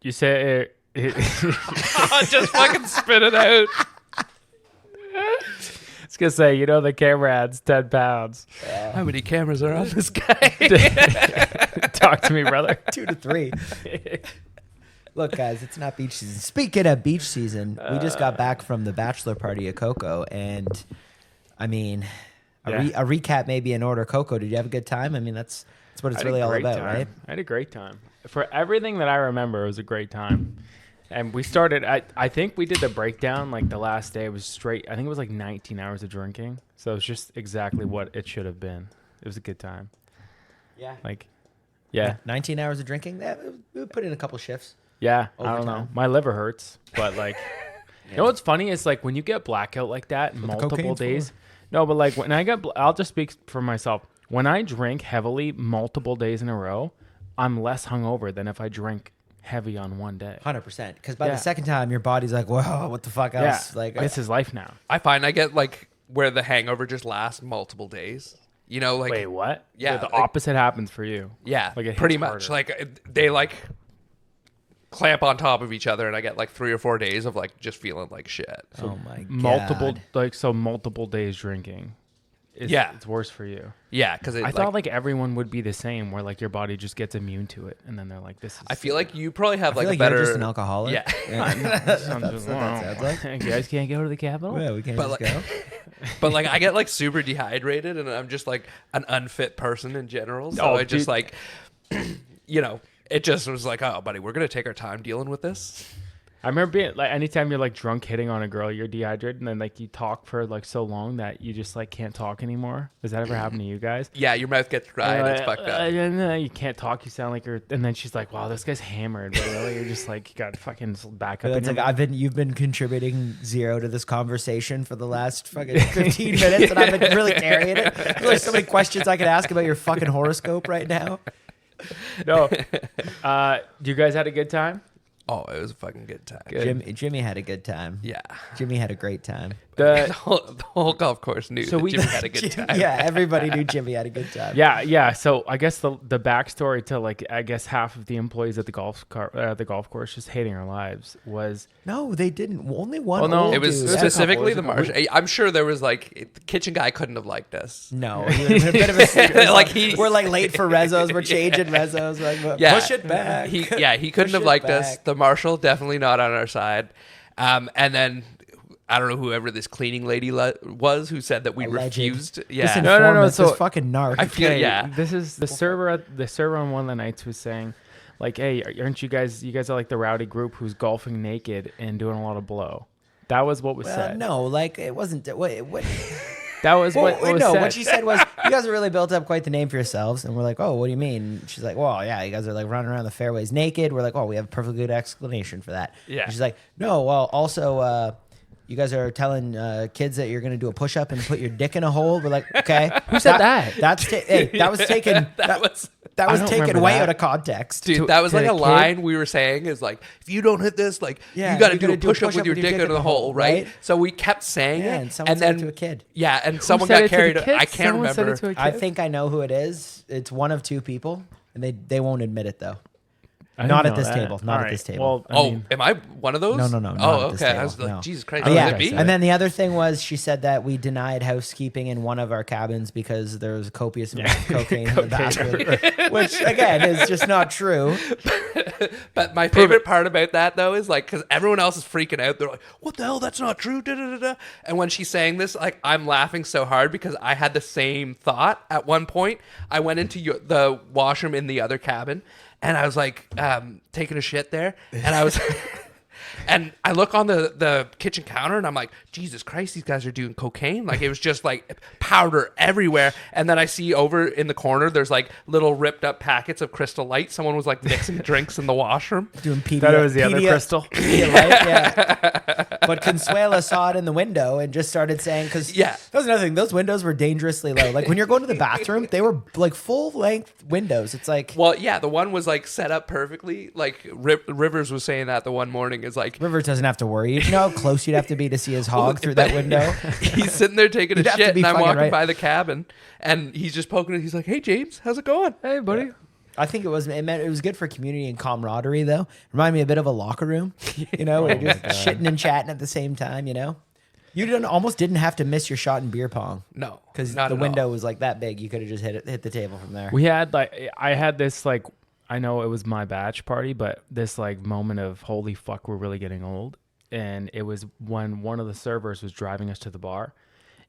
You say Just fucking spit it out. I was gonna say, the camera adds 10 pounds. How many cameras are on this guy? Talk to me, brother. 2 to 3. Look, guys, it's not beach season. Speaking of beach season, we just got back from the bachelor party at Coco, and I mean, a recap may be in order. Coco, did you have a good time? I mean, that's what it's really all about, right? I had a great time. For everything that I remember, it was a great time. And we started, I think we did the breakdown, like the last day was straight, I think it was like 19 hours of drinking. So it's just exactly what it should have been. It was a good time. Yeah. Yeah. 19 hours of drinking? Yeah, we put in a couple shifts. Yeah, I don't know. My liver hurts, but you know what's funny is when you get blackout like that multiple days. No, but when I get, I'll just speak for myself. When I drink heavily multiple days in a row, I'm less hungover than if I drink heavy on one day. 100%. Because by the second time, your body's like, whoa, what the fuck else? Yeah, this is life now. I find I get where the hangover just lasts multiple days. Wait, what? Yeah, the opposite happens for you. Yeah, pretty much. Harder. They clamp on top of each other, and I get 3 or 4 days of just feeling like shit. Oh my god. Multiple days drinking. It's worse for you. Yeah, because I thought everyone would be the same, where your body just gets immune to it, and then they're like, "This is." I feel like you probably have a better. You're just an alcoholic. Yeah. That sounds like. You guys can't go to the Capitol. Yeah, we can't just go. But I get super dehydrated, and I'm just an unfit person in general. So I just it just was oh, buddy, we're gonna take our time dealing with this. I remember being anytime you're drunk hitting on a girl, you're dehydrated, and then you talk for so long that you just can't talk anymore. Does that ever happen to you guys? Yeah, your mouth gets dry and it's fucked up. You can't talk. You sound like you're. And then she's like, "Wow, this guy's hammered." But really, you're just you got fucking back up. It's you've been contributing 0 to this conversation for the last fucking 15 minutes, and I've been really carrying it. There's so many questions I could ask about your fucking horoscope right now. No, you guys had a good time? Oh, it was a fucking good time. Jimmy had a good time. Yeah. Jimmy had a great time. The whole golf course knew that Jimmy had a good time. Yeah, everybody knew Jimmy had a good time. Yeah. So I guess the backstory to I guess half of the employees at the golf course just hating our lives was no, they didn't. Only one. Well, no, it was specifically the marshal. I'm sure there was the kitchen guy couldn't have liked us. No, he was a bit of a we're late for rezos. We're changing rezos. Push it back. He couldn't have liked us. The marshal definitely not on our side. And then. I don't know whoever this cleaning lady was who said that we refused. Yeah, no. So fucking narc. I feel This is the server. The server on one of the nights was saying, "Hey, aren't you guys? You guys are the rowdy group who's golfing naked and doing a lot of blow." That was what was said. No, it wasn't. What? That was what was said. What she said was, "You guys have really built up quite the name for yourselves." And we're like, "Oh, what do you mean?" She's like, "Well, yeah, you guys are running around the fairways naked." We're like, "Oh, we have a perfectly good explanation for that." Yeah. And she's like, "No, well, also." You guys are telling kids that you're going to do a push-up and put your dick in a hole. We're like, okay. Who said that? That was taken. that was taken way out of context. Dude, that was a line we were saying is if you don't hit this, you got to do a push-up with your dick in the hole, right? So we kept saying it. And someone said it to a kid. Yeah, and someone got carried. I can't remember. I think I know who it is. It's one of 2 people, and they won't admit it though. Not at this table. Not at this table. Well, am I one of those? No. Oh, okay. I was like, Jesus Christ. And then the other thing was she said that we denied housekeeping in one of our cabins because there was a copious amount of cocaine in the bathroom, which again is just not true. But my favorite part about that though is because everyone else is freaking out. They're like, "What the hell? That's not true." And when she's saying this, I'm laughing so hard because I had the same thought at one point. I went into the washroom in the other cabin. And I was taking a shit there, and I was, and I look on the kitchen counter, and I'm like, Jesus Christ, these guys are doing cocaine. It was just powder everywhere. And then I see over in the corner, there's little ripped up packets of Crystal Light. Someone was mixing drinks in the washroom. Doing Pedialyte. That was the other Crystal. Pedialyte, yeah. But Consuela saw it in the window and just started saying, because that was another thing. Those windows were dangerously low. When you're going to the bathroom, they were full length windows. It's well, yeah, the one was set up perfectly. Rivers was saying that the one morning is Rivers doesn't have to worry. You know how close you'd have to be to see his hog through that window? He's sitting there taking a shit, and I'm walking by the cabin, and he's just poking it. He's like, "Hey, James, how's it going?" Hey, buddy. I think it was good for community and camaraderie, though. Remind me a bit of a locker room, where you're just shitting and chatting at the same time, You almost didn't have to miss your shot in beer pong. No, because the window was like that big. You could have just hit the table from there. We had I had this I know it was my batch party, but this moment of holy fuck, we're really getting old. And it was when one of the servers was driving us to the bar.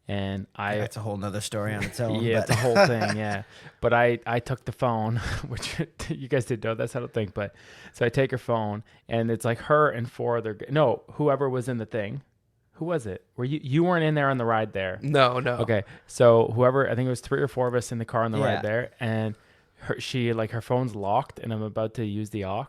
And that's a whole nother story on its own. Yeah, it's a whole thing. Yeah. But I took the phone, which you guys didn't know. That's how to think. But so I take her phone and it's like her and whoever was in the thing. Who was it? Were you weren't in there on the ride there? No. Okay. So whoever, I think it was 3 or 4 of us in the car on the ride there. And her phone's locked and I'm about to use the aux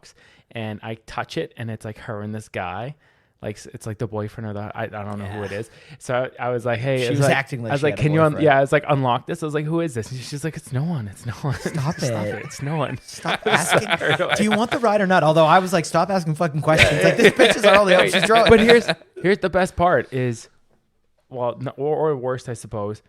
and I touch it and it's like her and this guy. It's like the boyfriend or I don't know who it is. So I was like, hey, she was acting like I was like, can you I was like, unlock this. I was like, who is this? And she's like, it's no one. It's no one. Stop it. It's no one. Stop asking. Do you want the ride or not? Although I was like, stop asking fucking questions. Like this bitch is all the options drawing. But here's the best part is, or worst, I suppose,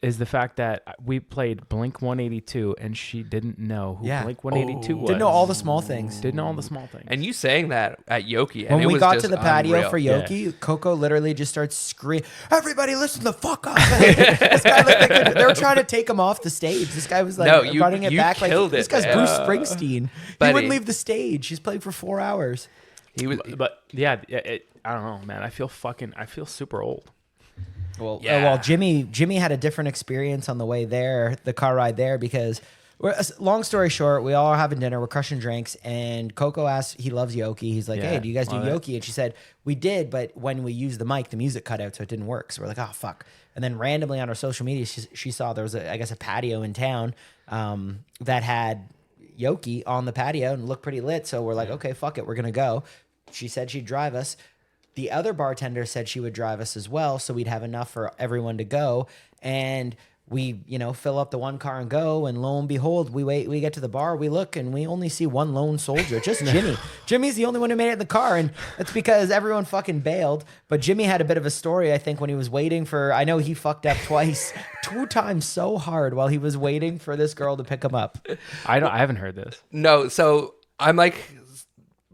is the fact that we played Blink 182 and she didn't know who Blink 182 was. Didn't know all the small things. Didn't know all the small things. And you saying that at Yoki. And when we got to the patio unreal. for Yoki, Coco literally just starts screaming, everybody listen the fuck up. This guy looked like they were trying to take him off the stage. This guy was running it back. This guy's Bruce Springsteen. He wouldn't leave the stage. He's played for 4 hours. He was, but I don't know, man. I feel super old. Well, Jimmy had a different experience on the way there, the car ride there, because long story short, we all are having dinner, we're crushing drinks, and Coco asked, he loves Yoki. He's like, hey, do you guys do Yoki? And she said, we did, but when we used the mic, the music cut out, so it didn't work. So we're like, oh, fuck. And then randomly on our social media, she saw there was, a patio in town that had Yoki on the patio and looked pretty lit. So we're like, okay, fuck it, we're going to go. She said she'd drive us. The other bartender said she would drive us as well, so we'd have enough for everyone to go. And we, fill up the one car and go. And lo and behold, we get to the bar, we look, and we only see one lone soldier, just Jimmy. Jimmy's the only one who made it in the car, and that's because everyone fucking bailed. But Jimmy had a bit of a story, I think, when he was waiting for. I know he fucked up twice, 2 times so hard while he was waiting for this girl to pick him up. I haven't heard this. No, so I'm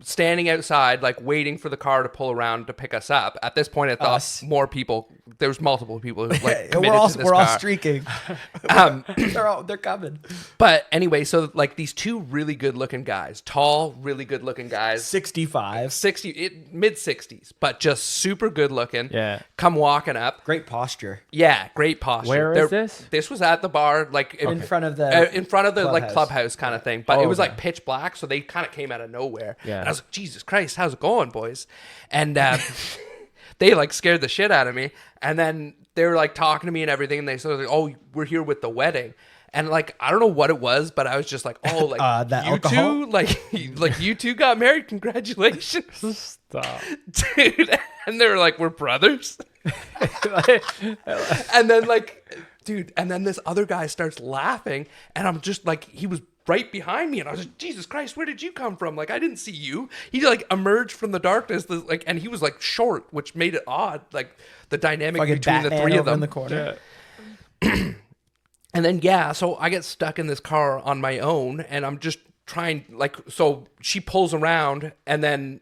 standing outside, waiting for the car to pull around to pick us up. At this point, I thought more people. There was multiple people who committed to this we're car. all streaking. They're coming. But anyway, so these 2 really good looking guys, tall, really good looking guys, 65, 60, mid 60s, but just super good looking. Yeah, come walking up. Great posture. Yeah, great posture. Where is this? This was at the bar, in front of the clubhouse kind of thing. But it was pitch black, so they kind of came out of nowhere. Yeah, and I was like, Jesus Christ, how's it going, boys? And they scared the shit out of me. And then they were talking to me and everything. And they said, oh, we're here with the wedding. And I don't know what it was, but I was just like, oh, that you alcohol? you 2 got married. Congratulations. Stop. Dude. And they were like, we're brothers. And then dude, and then this other guy starts laughing. And I'm just he was right behind me, and I was like, Jesus Christ, where did you come from? I didn't see you. He emerged from the darkness, and he was short, which made it odd, the dynamic between Batman the 3 of them in the corner. Yeah. And then so I get stuck in this car on my own, and I'm just trying so she pulls around, and then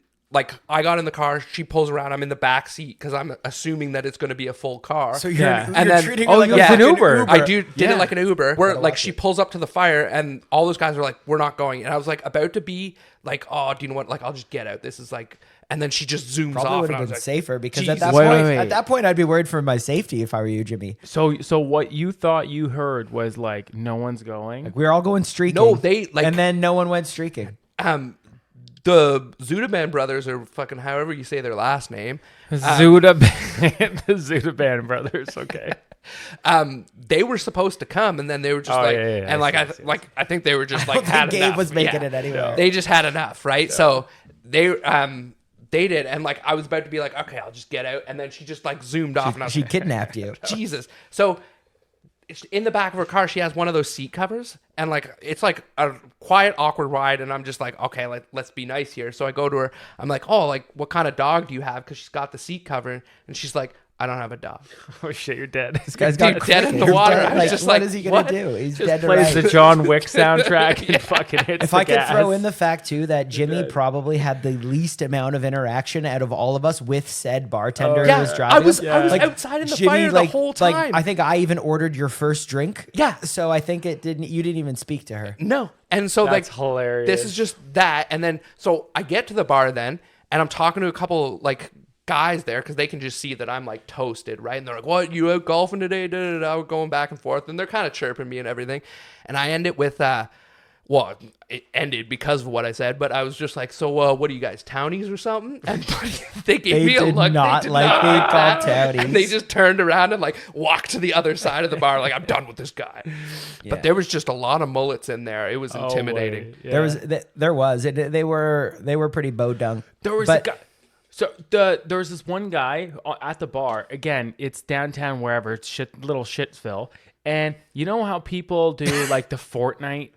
I got in the car, she pulls around, I'm in the back seat because I'm assuming that it's going to be a full car. So you're treating it like an Uber. I did it like an Uber, where she pulls up to the fire, and all those guys are like, we're not going. And I was about to be oh, do you know what? I'll just get out. This is and then she just zooms Probably off. would have been safer because at Jesus. at that point, I'd be worried for my safety if I were you, Jimmy. So what you thought you heard was no one's going. We were all going streaking. No, they and then no one went streaking. The Zudaban brothers, or fucking however you say their last name. Zudaban, the Zudaban brothers, okay. They were supposed to come, and then they were just and I think they were just had Gabe enough. was making it anyway. Yeah. They just had enough, right? Yeah. So they did, and I was about to be okay, I'll just get out, and then she just zoomed off, and I was she kidnapped you. Jesus. So in the back of her car, she has one of those seat covers, and it's a quiet, awkward ride, and I'm just okay, let's be nice here. So I go to her, I'm oh, what kind of dog do you have? Because she's got the seat cover, and she's like, I don't have a dog. Oh shit, you're dead. This guy's got dead in the water. Dead. I was Like, just what like, is he gonna what? do? He's Just dead to plays rights. the John Wick soundtrack and fucking hits If the I could gas. throw in the fact too that Jimmy probably had the least amount of interaction out of all of us with said bartender Yeah, who was driving. I was Yeah. outside in the Jimmy, fire the whole time. Like, I think I even ordered your first drink. Yeah. So I think you didn't even speak to her. No. And so That's like hilarious. this is just that. And then so I get to the bar then and I'm talking to a couple like guys there because they can just see that I'm like toasted, right? And they're like, "What, you out golfing today?" We're going back and forth, and they're kind of chirping me and everything. And I end it with, well, it ended because of what I said, but I was just like, "So, what are you guys, townies or something?" And they gave me a did look. not They did like not being like called that. townies. And they just turned around and like walked to the other side of the bar, like, "I'm done with this guy." Yeah. But there was just a lot of mullets in there. It was intimidating. way. Yeah. There was. They were pretty bodunk. There was a guy. So there was this one guy at the bar. Again, it's downtown wherever. It's little Shitsville. And you know how people do like the Fortnite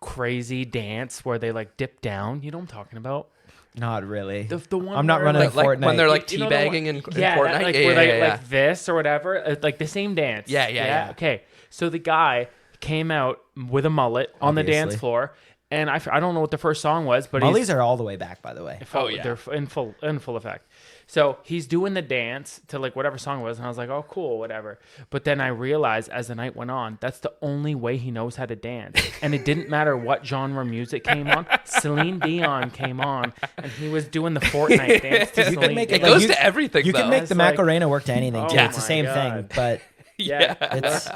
crazy dance where they like dip down? You know what I'm talking about? Not really. The one I'm not where, running Like Fortnite. when they're like You know the one- teabagging in yeah, Fortnite. that, like, Yeah, where yeah, they, yeah. like this or whatever, like the same dance. Yeah. Okay, so the guy came out with a mullet on the dance Obviously. floor, and I don't know what the first song was, but Mullies are all the way back, by the way. they're in full effect. So he's doing the dance to like whatever song it was, and I was like, oh, cool, whatever. But then I realized as the night went on, that's the only way he knows how to dance. And it didn't matter what genre music came on. Celine Dion came on, and he was doing the Fortnite dance to Celine make It Dion. goes to everything. You though. can make the It's like- Macarena work to anything, too. Oh It's the my same God. thing, but Yeah, it's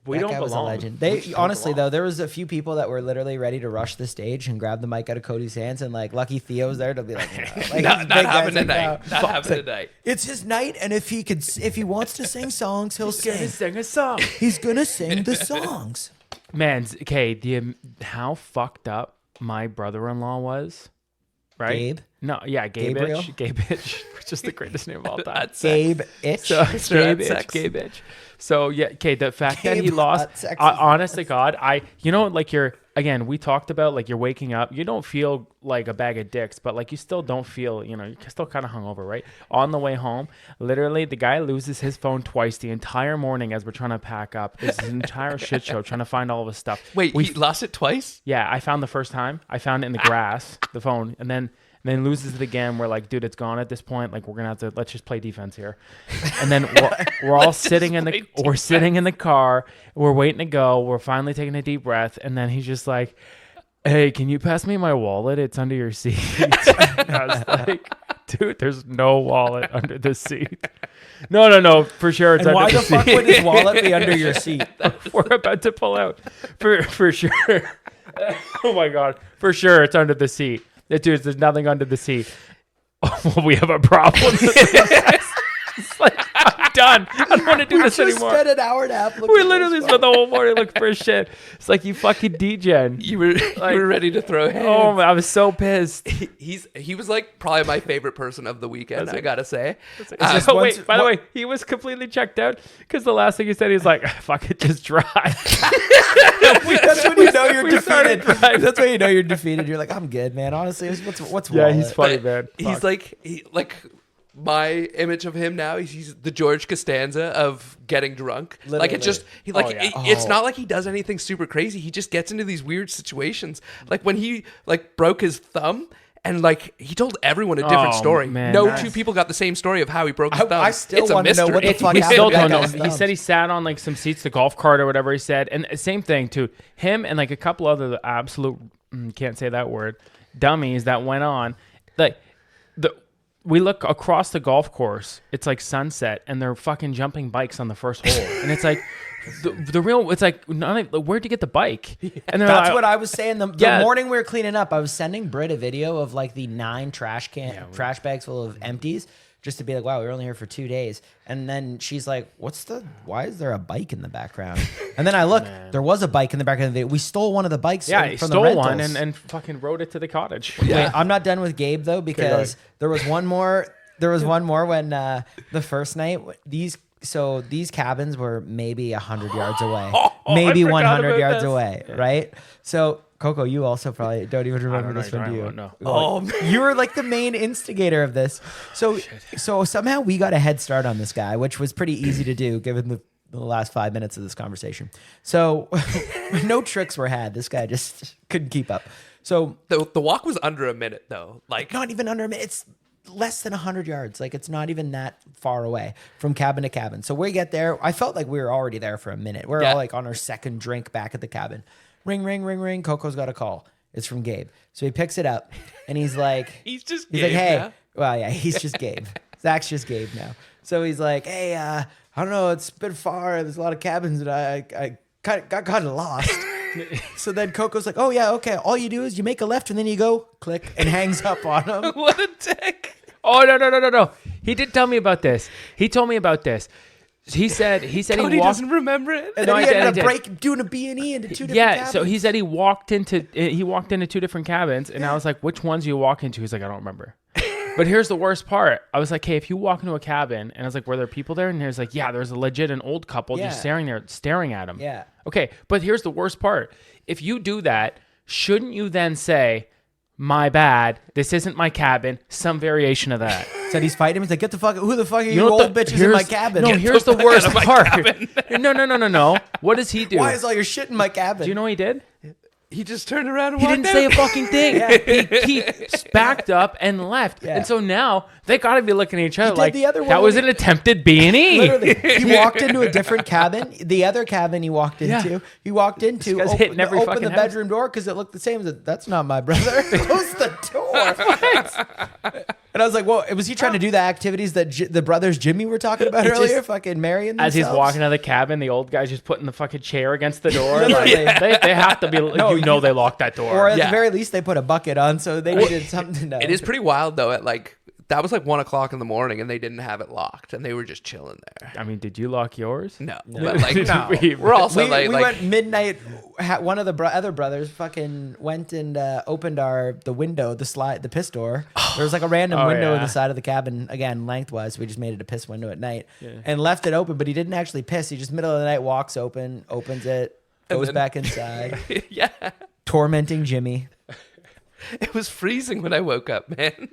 we that don't guy was a belong. legend. We They don't honestly belong. though, there was a few people that were literally ready to rush the stage and grab the mic out of Cody's hands, and like Lucky Theo's there to be like, like not these big guys happening like, tonight. no. Not happening tonight. It's his night, and if he wants to sing songs, he'll He's gonna sing. sing a song. He's gonna sing the songs. Man, okay, how fucked up my brother-in-law was, right? Gabe? No, yeah, Gabriel? Gabe-itch, which is the greatest name of all time. That's Gabe Itch. So Mr. Gabe-itch, Sex. Gabe-itch. So yeah, okay, the fact that he Gabe lost, Sex is honest to God, like we talked about, like you're waking up, you don't feel like a bag of dicks, but like you still don't feel, you're still kind of hungover, right? On the way home, literally the guy loses his phone twice the entire morning as we're trying to pack up. It's an entire shit show trying to find all of his stuff. Wait, he lost it twice? Yeah, I found the first time. I found it in the grass, the phone, and then loses it again. We're like, dude, it's gone at this point. Like, we're gonna have to let's just play defense here. And then we're all sitting in the car. We're waiting to go. We're finally taking a deep breath, and then he's just like, "Hey, can you pass me my wallet? It's under your seat." And I was like, dude, there's no wallet under the seat. No, for sure it's And under why the the fuck seat. would his wallet be under your seat? We're about to pull out for sure. Oh my God, for sure it's under the seat. Dude, there's nothing under the seat. Oh, well, we have a problem. It's like, I'm done. I don't want to do this Just anymore. spent an hour and a half looking We for literally his spent the whole morning looking for shit. It's like, you fucking degen. You were ready to throw hands. Oh, man, I was so pissed. He was like probably my favorite person of the weekend. I gotta say. just Oh, once- wait, by the way, he was completely checked out because the last thing he said, he's like, fuck it, just drive. That's when you know you're we started defeated. driving. That's when you know you're defeated. You're like, I'm good, man. Honestly, what's Yeah, wallet? he's funny, But man. He's Fuck. like my image of him now. He's the George Costanza of getting drunk. Like it just it's not like he does anything super crazy. He just gets into these weird situations. Like when he like broke his thumb. And like he told everyone a different Oh, story. man, No that's- two people got the same story of how he broke his thumb. I still It's a wanna know what the mystery. fuck We happened still to that don't know. guy's He thumb. said he sat on like some seats, the golf cart or whatever he said. And same thing too. Him and like a couple other absolute can't say that word dummies that went on. Like we look across the golf course. It's like sunset, and they're fucking jumping bikes on the first hole. And it's like the real. It's like where'd you get the bike? And they're That's like, what I was saying. The Yeah. morning we were cleaning up, I was sending Britt a video of like the 9 trash bags full of empties, just to be like, wow, we were only here for 2 days. And then she's like, why is there a bike in the background? And then I look, there was a bike in the background of the video. We stole one of the bikes Yeah, he from stole the one rentals. and fucking rode it to the cottage. Wait, I'm not done with Gabe though, because there was one more. There was one more when the first night these cabins were maybe 100 yards away, maybe I forgot 100 about yards this. away, right? So Coco, you also probably don't even remember this one, do you? No. Oh, you were like the main instigator of this. So somehow we got a head start on this guy, which was pretty easy to do given the last 5 minutes of this conversation. So no tricks were had. This guy just couldn't keep up. So the walk was under a minute though. Like not even under a minute. It's less than 100 yards. Like it's not even that far away from cabin to cabin. So we get there. I felt like we were already there for a minute. We're all like on our second drink back at the cabin. Ring, ring, ring, ring. Coco's got a call. It's from Gabe. So he picks it up and he's like, he's Gabe like, hey, now. Well, yeah, he's just Gabe. Zach's just Gabe now. So he's like, hey, I don't know. It's a bit far. There's a lot of cabins and I got kind of lost. So then Coco's like, oh yeah, okay. All you do is you make a left and then you go click and hangs up on him. What a dick. Oh, no. He did tell me about this. He told me about this. He said Cody he walked, doesn't remember it. And then he ended up doing a B&E into two different cabins. So he said he walked into two different cabins, and I was like, which ones do you walk into? He's like, I don't remember. But here's the worst part. I was like, hey, if you walk into a cabin, and I was like, were there people there? And there's like, yeah, there's a legit an old couple just staring at him. Yeah. Okay, but here's the worst part. If you do that, shouldn't you then say, my bad, this isn't my cabin, some variation of that? Said he's fighting him. He's like, get the fuck, who the fuck are you old bitches in my cabin? No, here's the worst part. No. What does he do? Why is all your shit in my cabin? Do you know what he did? He just turned around and He walked didn't out. say a fucking thing. He backed up and left. Yeah. And so now they got to be looking at each other did like the other one that was when an attempted B&E. Literally, he walked into a different cabin. The other cabin he walked into, This guy's hitting every opened fucking the house. bedroom door because it looked the same. That's not my brother. Close the door. And I was like, "Whoa!" Was he trying to do the activities that the brothers Jimmy were talking about It earlier? just- Fucking marrying As themselves? he's walking out of the cabin, the old guy's just putting the fucking chair against the door. Literally. Like, they have to be. They locked that door. Or at Yeah. the very least, they put a bucket on, so they needed something to know. It is pretty wild though. That was like 1 o'clock in the morning, and they didn't have it locked, and they were just chilling there. I mean, did you lock yours? No, but like No. we're also we went midnight. One of the other brothers fucking went and opened the window, the piss door. There was like a random window in the side of the cabin, again lengthwise. We just made it a piss window at night and left it open. But he didn't actually piss. He just middle of the night walks open, opens it, goes back inside, yeah. tormenting Jimmy. It was freezing when I woke up, man.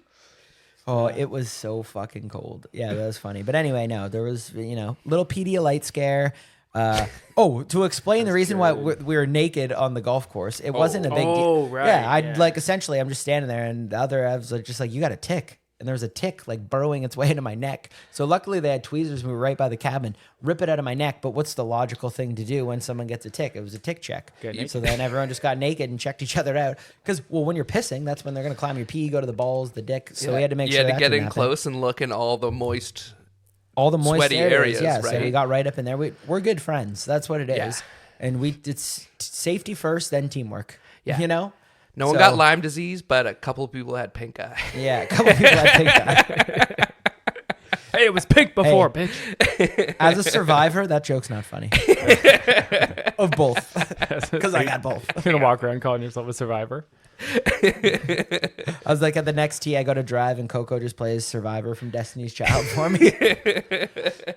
Oh, it was so fucking cold. Yeah, that was funny. But anyway, no, there was, little Pedialyte scare. To explain the reason why we were naked on the golf course, it wasn't a big deal. Oh, right. Yeah, essentially, I'm just standing there, and the other I was like, just like, you got a tick. And there was a tick like burrowing its way into my neck. So luckily they had tweezers and we were right by the cabin. Rip it out of my neck. But what's the logical thing to do when someone gets a tick? It was a tick check. So then everyone just got naked and checked each other out. Because, when you're pissing, that's when they're going to climb your pee, go to the balls, the dick. So we had to make sure you had that to get didn't in happen. close and look in all the moist sweaty areas. Yeah, right? so we got right up in there. We're good friends. That's what it is. Yeah. And it's safety first, then teamwork. Yeah. So- No one got Lyme disease, but a couple of people had pink eye. Yeah, a couple people had pink eye. Hey, it was pink before, bitch. As a survivor, that joke's not funny. Of both. Because I got both. You're gonna walk around calling yourself a survivor. I was like, at the next tee, I go to drive, and Coco just plays Survivor from Destiny's Child for me.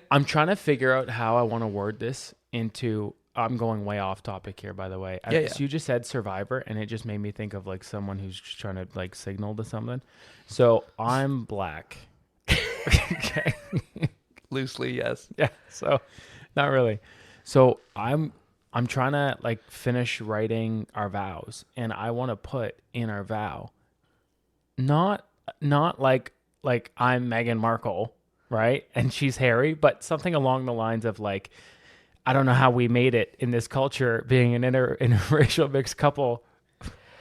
I'm trying to figure out how I want to word this into. I'm going way off topic here, by the way. Yeah. So you just said survivor, and it just made me think of like someone who's just trying to like signal to something. So I'm black. Okay. Loosely, yes. Yeah. So not really. So I'm trying to like finish writing our vows, and I want to put in our vow, not like I'm Meghan Markle, right? And she's Harry, but something along the lines of like, I don't know how we made it in this culture being an interracial mixed couple,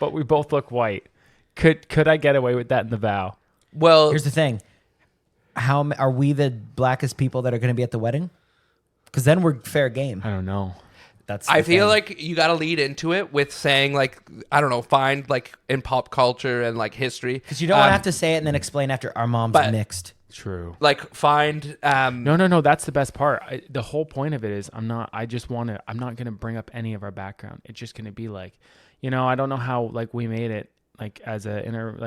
but we both look white. Could I get away with that in the vow? Well, Here's the thing. How are we the blackest people that are going to be at the wedding? Because then we're fair game. I don't know. I feel like you got to lead into it with saying like, I don't know, find like in pop culture and like history. Because you don't want to have to say it and then explain after our mom's mixed. True. Like find No. That's the best part. The whole point of it is I'm not going to bring up any of our background. It's just going to be like, I don't know how like we made it like as a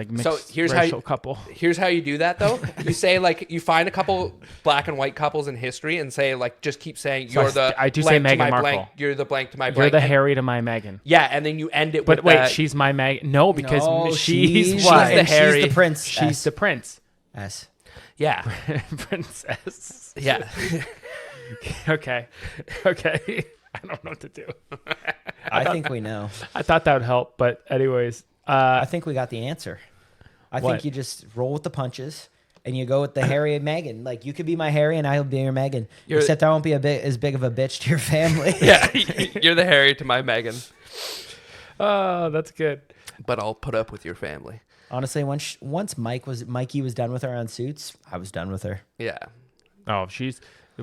mixed So here's racial couple. Here's how you do that though. You say like you find a couple black and white couples in history and say like just keep saying So I do say Meghan Markle. blank. You're the blank to my You're blank. the Harry to my Meghan. Yeah, and then you end it. But with wait, she's my Meghan. No, because she's what? the Harry. She's the prince. She's the prince. S. Yeah. Princess. Yeah. Okay. I don't know what to do. I think we know. I thought that would help, but anyways. I think we got the answer. I What? think you just roll with the punches and you go with the Harry and Meghan. Like you could be my Harry and I'll be your Meghan. Except I won't be as big of a bitch to your family. Yeah. You're the Harry to my Meghan. Oh, that's good. But I'll put up with your family. Honestly, once Mikey was done with her on Suits, I was done with her. Yeah. Oh,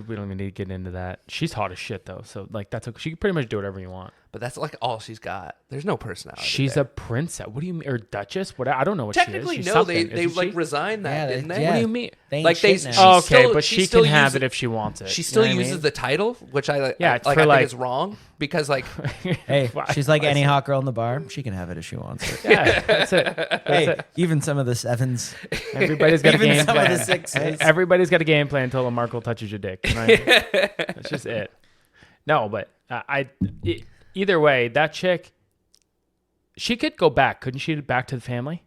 we don't even need to get into that. She's hot as shit though, so like that's okay. She can pretty much do whatever you want. But that's like all she's got. There's no personality. She's there. a princess. What do you mean? Or duchess? What? I don't know what Technically, she is. She's no. something. They Isn't like she? resigned that, didn't they? What do you mean? They ain't Like, shit they- now. Oh, okay, still- but she she still can have uses- it if she wants it. She still You know what I uses mean? the title, which I Yeah, I it's like. for, I like- think is wrong because like Hey, Why- she's like why any is it- hot girl in the bar. She can have it if she wants it. Yeah, that's it. That's Hey, it. even some of the sevens. Everybody's got a Even game some of plan. the sixes. Everybody's got a game plan until a Markle touches your dick. Right? That's just it. No, but either way, that chick, she could go back, couldn't she? Back to the family.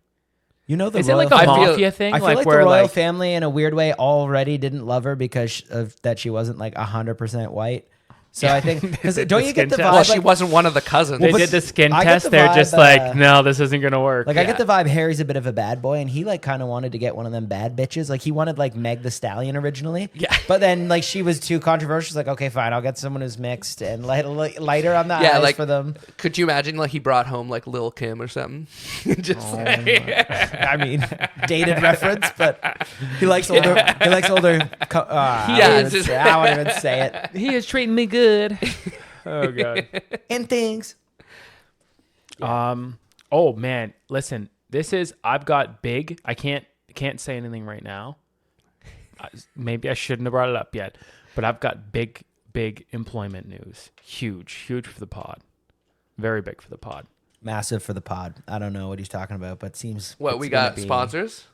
You know the Is it royal like a I feel- mafia thing? I feel like the where royal like family, in a weird way, already didn't love her because of that she wasn't like 100% white. So I think because Did don't the you get skin the test? vibe? well, she like, wasn't one of the cousins. they but did the skin I get test, the they're vibe, just like, no, this isn't gonna work. I get the vibe Harry's a bit of a bad boy, and he like kind of wanted to get one of them bad bitches. Like he wanted like Meg the Stallion originally. Yeah. But then like she was too controversial. She's like, okay, fine, I'll get someone who's mixed and lighter on the eyes like for them. Could you imagine like he brought home like Lil Kim or something? Just I mean, dated reference, but he likes older. He likes older. I won't even say it. He is treating me good. Oh god. And things. Oh man, listen. I've got big. I can't say anything right now. Maybe I shouldn't have brought it up yet, but I've got big employment news. Huge for the pod. Very big for the pod. Massive for the pod. I don't know what he's talking about, but seems. What it's we gonna got be- sponsors.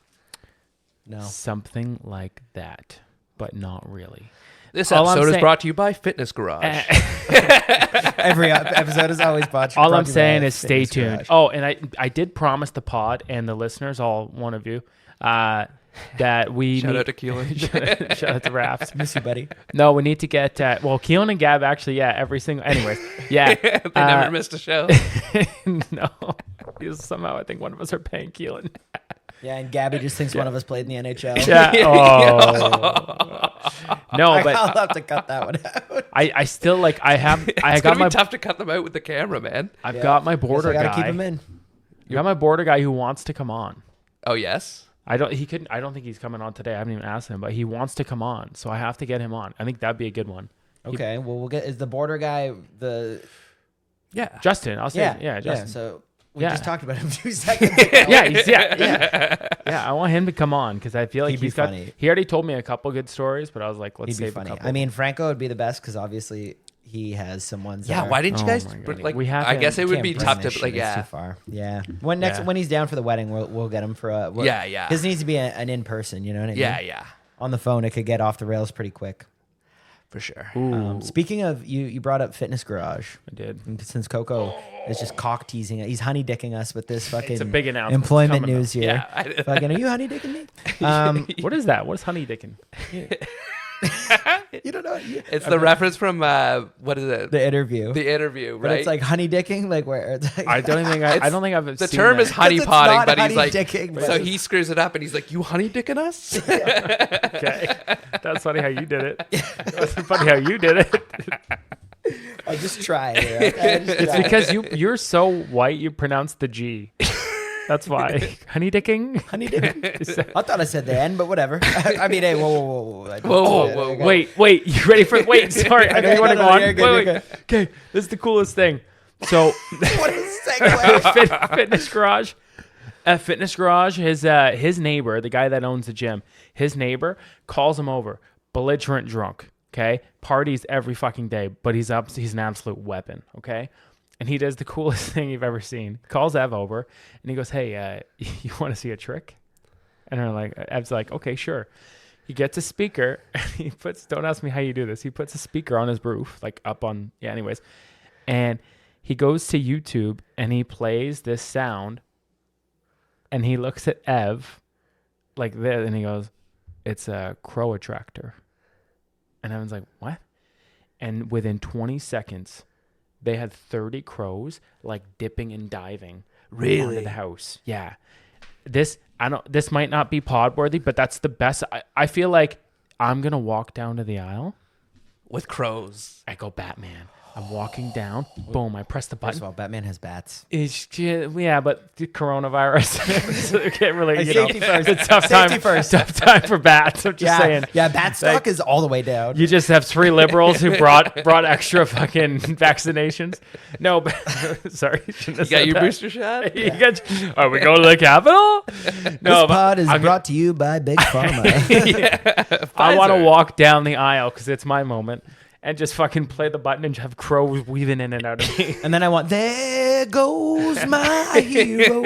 No. Something like that, but not really. This All I'm episode is saying- brought to you by Fitness Garage. Every episode is always brought. All brought I'm to you saying by is stay Fitness tuned. Garage. Oh, and I did promise the pod and the listeners, all one of you, that we Shout need, out to Keelan. shout out to Raps. Miss you, buddy. No, we need to get Keelan and Gab actually, yeah, every single. Anyways, yeah, They never missed a show. no, because somehow I think one of us are paying Keelan. Yeah, and Gabby just thinks one of us played in the NHL. Yeah. Oh. No, but I'll have to cut that one out. I still like I It's got gonna my be tough to cut them out with the camera, man. I've got my border I gotta guy. keep him in. I got my border guy who wants to come on. Oh yes. I don't think he's coming on today. I haven't even asked him, but he wants to come on, so I have to get him on. I think that'd be a good one. Okay, well we'll get. Is the border guy the? Yeah. Justin, I'll say Yeah, Justin. So we Yeah. just talked about him 2 seconds ago. Yeah, I want him to come on because I feel like He'd be he's got. funny. He already told me a couple good stories, but I was like, let's He'd be save funny. a couple. I mean, Franco would be the best because obviously he has some ones. Yeah. that are- Why didn't you Oh guys my God. like? We have I him. guess it would Can't be bring tough this to shit, like. it's Yeah. too far. Yeah. Yeah. When he's down for the wedding, we'll get him for a. Yeah. His needs to be an in person. You know what I mean? Yeah. On the phone, it could get off the rails pretty quick. For sure. Ooh, Speaking of, you brought up Fitness Garage. I did. And since Coco is just cock teasing, he's honey dicking us with this fucking It's a big announcement. employment Coming up. news here. Yeah. Fucking, are you honey dicking me? What is that? What is honey dicking? You don't know. It's the reference from what is it? The interview. The interview, But right? it's like honey dicking, like where it's like, I don't think I don't think I've the seen term that. is honey Because it's potting, not but he's like, honey-dicking, but so it's- he screws it up and he's like, "You honey dicking us?" Okay, that's funny how you did it. That's funny how you did it. I just try. Okay? It's because you're so white, you pronounce the G. That's why. Honey dicking? honey dicking. I thought I said the N, but whatever. I mean, hey, whoa. Whoa. Wait, you ready for wait, sorry, I know you want to go on. you're good, you're Wait. Okay, this is the coolest thing. So What is segue? Fitness Garage. Fitness Garage, his neighbor, the guy that owns the gym, his neighbor calls him over, belligerent drunk, okay? Parties every fucking day, but he's an absolute weapon, okay? And he does the coolest thing you've ever seen. Calls Ev over and he goes, hey, you want to see a trick? And Ev's like, okay, sure. He gets a speaker and he puts, don't ask me how you do this. He puts a speaker on his roof, like up on, anyways. And he goes to YouTube and he plays this sound and he looks at Ev like this and he goes, it's a crow attractor. And Evan's like, what? And within 20 seconds, they had 30 crows like dipping and diving onto the house. Yeah. This might not be pod worthy, but that's the best. I feel like I'm going to walk down to the aisle with crows. I go Batman. I'm walking down. Boom. I press the button. First of all, Batman has bats. Yeah, but the coronavirus. So it can't really, Safety first. It's a tough time. Tough time for bats. I'm just saying. Yeah, bat stock is all the way down. You just have 3 liberals who brought extra fucking vaccinations. No, but sorry. You got your booster shot? Are we going to the Capitol? No, this pod is brought to you by Big Pharma. I want to walk down the aisle because it's my moment. And just fucking play the button and have crows weaving in and out of me. And then I want, there goes my hero.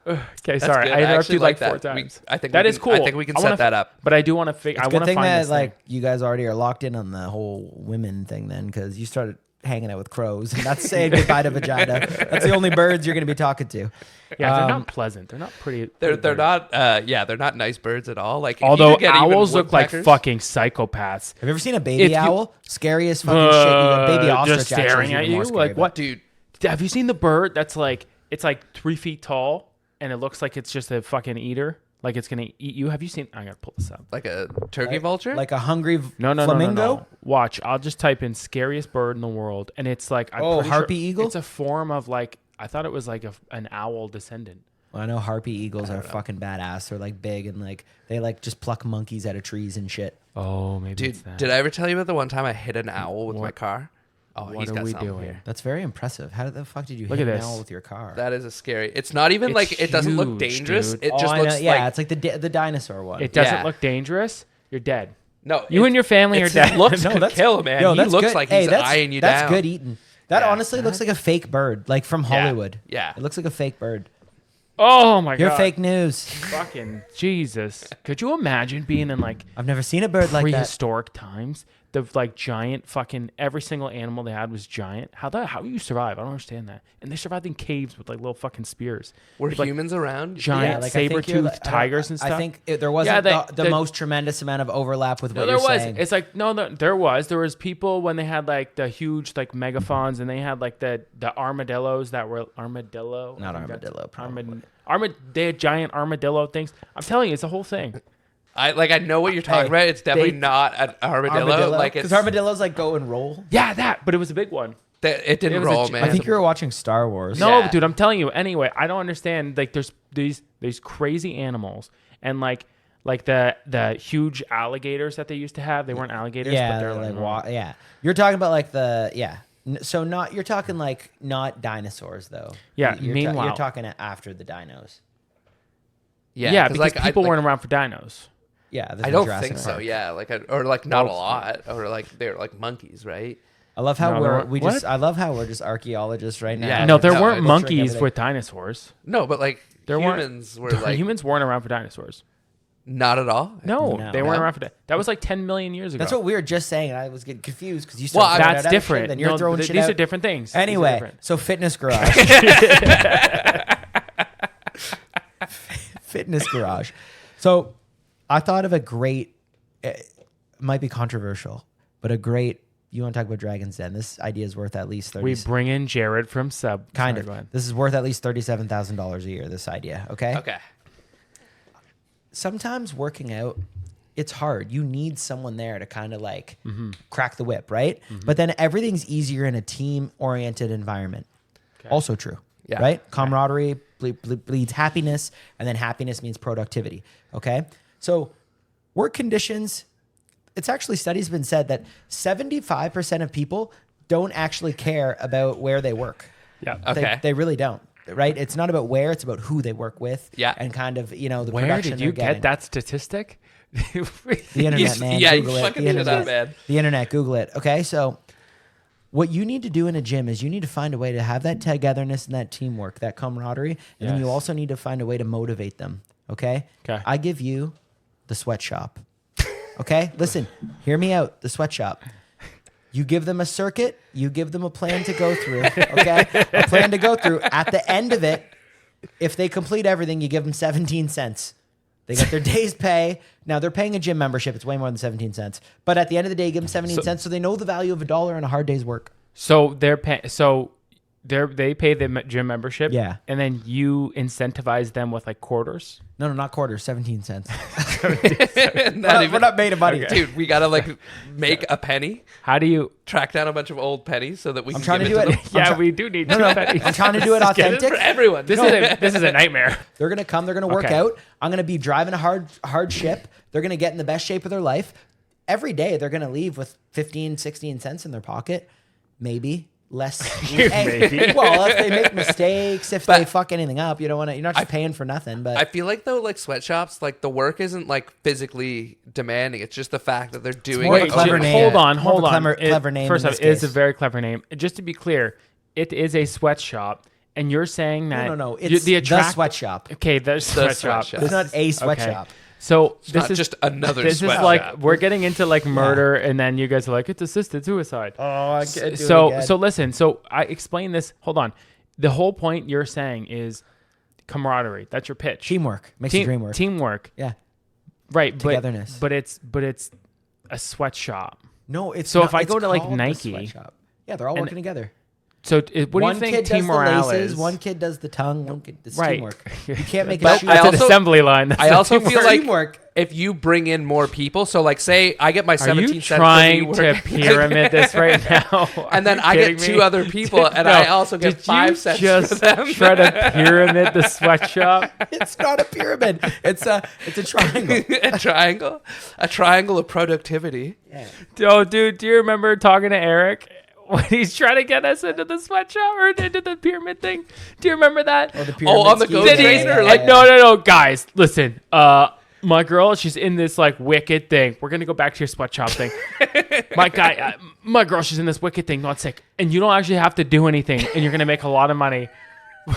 Okay, sorry. I interrupted you like 4 times. I think that is cool. I think we can set that up. But I do want to figure. I want to find that this you guys already are locked in on the whole women thing then, because you started hanging out with crows and that's saying goodbye to vagina. That's the only birds you're going to be talking to. Yeah, they're not pleasant. They're not pretty. They're not. They're not nice birds at all. Like, although owls look like fucking psychopaths. Have you ever seen a baby owl? Scariest fucking shit. You got baby ostrich just staring at you. Like, what, dude? Have you seen the bird that's like, it's like 3 feet tall and it looks like it's just a fucking eater? Like it's gonna eat you. Have you seen? I gotta pull this up. Like a turkey vulture? Like a hungry flamingo? No. Watch. I'll just type in scariest bird in the world, and it's like harpy eagle. It's a form of like, I thought it was like an owl descendant. Well, I know harpy eagles are fucking badass. They're like big and like they like just pluck monkeys out of trees and shit. Oh, maybe. Dude, it's that. Did I ever tell you about the one time I hit an owl with my car? Oh, what are we doing here? That's very impressive. How the fuck did you Look hit at an this. owl with your car? That is a scary. It's not even like it doesn't look huge, dangerous. dude. It just looks like it's like the dinosaur one. It doesn't look dangerous. You're dead. No, you and your family are dead. Looks to kill, man. He looks like he's eyeing you down. That's good eating. That honestly looks like a fake bird, like from Hollywood. Yeah. It looks like a fake bird. Oh my god. You're fake news. Fucking Jesus. Could you imagine being in like I've never seen a bird like that. Prehistoric times? The like giant fucking every single animal they had was giant. How do you survive? I don't understand that. And they survived in caves with like little fucking spears. Were with, like, humans around? Giant saber-toothed tigers and stuff. I think there wasn't the most tremendous amount of overlap with what you're saying. It's like there was people when they had like the huge like megaphones and they had like the armadillos that were armadillo. Not armadillo. They had giant armadillo things. I'm telling you, it's a whole thing. I know what you're talking about. It's definitely not an armadillo. Like because armadillos like go and roll. Yeah, but it was a big one. It didn't roll, man. I think you were watching Star Wars. No, dude, I'm telling you. Anyway, I don't understand. Like, there's these crazy animals, and like the huge alligators that they used to have. They weren't alligators, but they're like You're talking about like So you're talking like not dinosaurs though. Yeah. Meanwhile, you're talking after the dinos. Yeah, because like, people weren't around for dinos. Yeah, I don't think so. Yeah, or not a lot, or like they're like monkeys, right? I love how I love how we're just archaeologists right now. Yeah, no, there weren't monkeys with dinosaurs. No, but like humans were like humans weren't around for dinosaurs. Not at all. No, they weren't around for that. That was like 10 million years ago. That's what we were just saying. I was getting confused because you started that's different. Then you're throwing shit these out. are different things. Anyway, so fitness garage. Fitness garage. So I thought of a great, it might be controversial, but a great, you want to talk about Dragon's Den. This idea is worth at least 30. We bring in Jared from Sub. Kind of. This is worth at least $37,000 a year, this idea. Okay? Okay. Sometimes working out, it's hard. You need someone there to kind of like crack the whip, right? But then everything's easier in a team-oriented environment. Okay. Also true. Yeah. Right? Camaraderie bleeds happiness, and then happiness means productivity. Okay? So work conditions, it's actually studies been said that 75% of people don't actually care about where they work. Yeah. Okay. They really don't. Right? It's not about where, it's about who they work with. Yeah. And kind of, the where production did you get that statistic? The internet, man. Yeah, Google you it. fucking did that, man. The internet, Google it. Okay, so What you need to do in a gym is you need to find a way to have that togetherness and that teamwork, that camaraderie. And then you also need to find a way to motivate them. Okay? I give you the sweatshop. Okay? Listen, hear me out. The sweatshop. You give them a circuit. You give them a plan to go through. Okay? A plan to go through. At the end of it, if they complete everything, you give them 17 cents. They get their day's pay. Now, they're paying a gym membership. It's way more than 17 cents. But at the end of the day, you give them 17 cents so they know the value of $1 and a hard day's work. So they're paying. So they pay the gym membership. Yeah. And then you incentivize them with like quarters. No, not quarters. 17 cents. We're not made of money, dude. We gotta like make a penny. How do you track down a bunch of old pennies so that we can trying give to it do to it. them? Yeah, we do need. No, I'm trying to do it authentic for everyone. This is a nightmare. They're gonna come. They're gonna work out. I'm gonna be driving a hard ship. They're gonna get in the best shape of their life. Every day, they're gonna leave with 15, 16 cents in their pocket, maybe. Less. Maybe. Well, if they make mistakes, if they fuck anything up, you don't want to. You're not just paying for nothing. But I feel like though, like sweatshops, like the work isn't like physically demanding. It's just the fact that they're doing. more of it. a clever name. Hold on. Clever name. First in off, this it is a case. very clever name. Just to be clear, it is a sweatshop, and you're saying that No. It's the sweatshop. Okay, the sweatshop. sweatshop. It's not a sweatshop. So It's this not is just another. this is sweatshop. like we're getting into like murder, and then you guys are like it's assisted suicide. Oh, I can't do it So again. listen. So I explain this. Hold on. The whole point you're saying is camaraderie. That's your pitch. Teamwork makes the dream work. Teamwork. Yeah. Right. Togetherness. But it's a sweatshop. No, it's So not, if I it's go to, like, called the Nike- sweatshop. Yeah, they're all working together. So what do you One think kid team does the morale laces, is? one kid does the tongue, one kid does Right. teamwork. You can't make But a That's I an also- assembly line. That's I not also teamwork. feel like Teamwork. if you bring in more people, so like say I get my Are 17 you cents trying for me to pyramid this right now? and then Are I you get kidding two me? other people, and I also get 5 cents just for them. try to pyramid the sweatshop? It's not a pyramid. It's a triangle. a triangle of productivity. Oh, dude, do you remember talking to Eric when he's trying to get us into the sweatshop or into the pyramid thing? Do you remember that? Oh, the pyramid on the scheme. Go Did he? Trainer, Like, no, guys, listen. My girl, she's in this like wicked thing. We're gonna go back to your sweatshop thing. My girl, she's in this wicked thing, not sick, and you don't actually have to do anything, and you're gonna make a lot of money.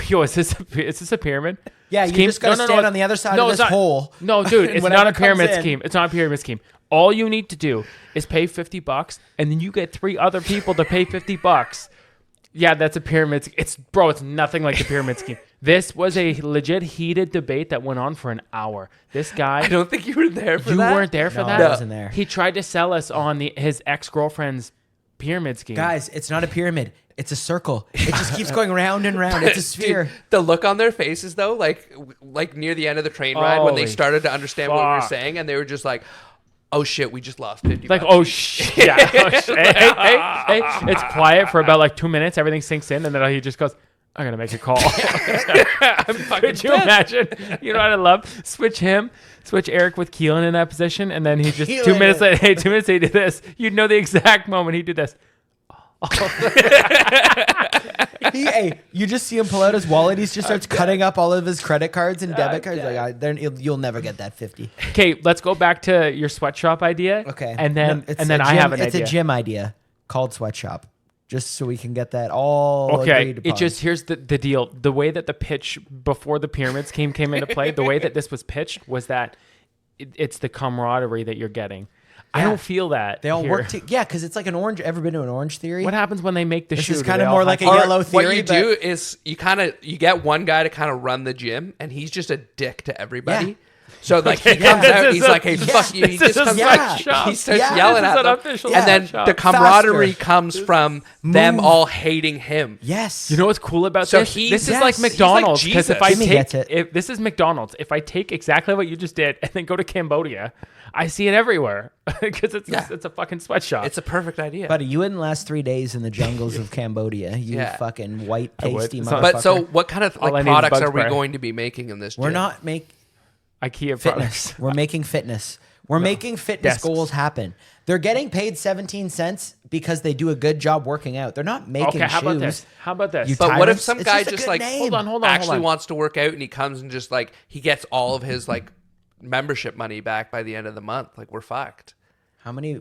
Yo, is this a pyramid? Yeah, you scheme? just gotta stand on the other side of it's this hole. No, dude, And it's whatever not a pyramid comes in- scheme. It's not a pyramid scheme. All you need to do is pay $50, and then you get 3 other people to pay $50. Yeah, that's a pyramid. It's nothing like the pyramid scheme. This was a legit heated debate that went on for an hour. This guy, I don't think you were there for you that. weren't there for No, that. I wasn't there. He tried to sell us on his ex-girlfriend's pyramid scheme. Guys, it's not a pyramid. It's a circle. It just keeps going round and round. It's a sphere. Dude, the look on their faces though, like near the end of the train ride when they Holy started to understand what we were fuck. saying, and they were just like, "Oh shit, we just lost 50." Like, bucks. oh shit! Yeah, oh, shit. Hey, it's quiet for about like 2 minutes. Everything sinks in, and then he just goes, "I'm gonna make a call." Could you imagine? You know what I love? Switch Eric with Keelan in that position, and then he just Keelan. 2 minutes later. Hey, 2 minutes later, he did this. You'd know the exact moment he did this. You just see him pull out his wallet. He just starts cutting up all of his credit cards and debit cards. You'll never get that 50. Okay, let's go back to your sweatshop idea. Okay, and then No, I have an It's idea. a gym idea called sweatshop, just so we can get that all Okay, agreed upon. here's the deal. The way that the pitch before the pyramid scheme came into play, the way that this was pitched was that it's the camaraderie that you're getting. I don't feel that. They all here. work together. Yeah, because it's like an orange. Ever been to an Orange Theory? What happens when they make the This shoe? is Do kind of they more all like a have- Or yellow theory. what you but- do is you get one guy to kind of run the gym, and he's just a dick to everybody. Yeah. So like he comes out, and he's like, "Hey, yeah, fuck you!" He this just is comes a out, sweatshop. he starts Yeah. yelling This is at an them, official and then sweatshop. the camaraderie Faster. comes from them all hating him. Yes. You know what's cool about So this? he- This is yes, like he's like McDonald's. Because if I Jesus. Jimmy gets it. if this is McDonald's, if I take exactly what you just did and then go to Cambodia, I see it everywhere because it's a fucking sweatshop. It's a perfect idea. Buddy, you wouldn't last 3 days in the jungles of Cambodia. You Yeah. fucking white I would. pasty It's motherfucker. not- But so what kind of All I like need is products bug are we spray. going to be making in this gym? We're not make IKEA fitness. products. We're making fitness. We're making fitness Desks. goals happen. They're getting paid 17 cents because they do a good job working out. They're not making Okay, how about shoes. this? How about this? You But what if tyrants. some It's guy just a just good like name. Hold on. actually wants to work out and he comes and just like he gets all of his like membership money back by the end of the month? Like we're fucked. How many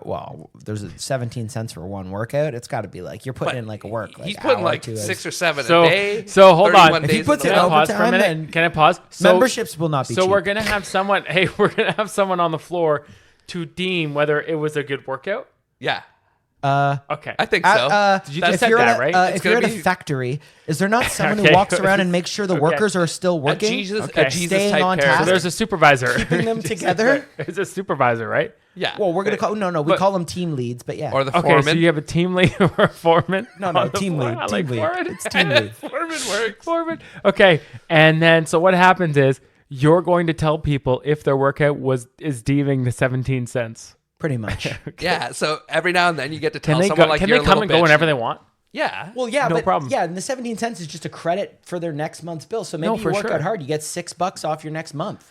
well, there's 17 cents for one workout. It's got to be like you're putting in like a work. He's like putting like 6 or 7 a day. So hold on. If he puts it Can I pause for a overtime, minute? then Can I pause? So, memberships will not be cheap. we're gonna have someone. Hey, we're gonna have someone on the floor to deem whether it was a good workout. Yeah. Okay. I think so. Did you just say that, right? If you're at a factory, is there not someone who walks around and makes sure the workers are still working? A Jesus staying type on character. task? So there's a supervisor. Keeping them together? There's a supervisor, right? Yeah. Well, we're going to call... No, we call them team leads, but yeah. Or the Okay, foreman. so you have a team lead or a foreman? No, team lead. I Team like lead. foreman. It's team lead. Foreman works. Foreman. Okay, and then so what happens is you're going to tell people if their workout is deeming the 17 cents. Pretty much. Yeah. So every now and then you get to tell Can they someone go, like can you're they a come little and bitch. go whenever they want? Yeah. Well, yeah, No but problem. yeah, and the 17 cents is just a credit for their next month's bill. So maybe you for work sure. out hard, you get $6 off your next month.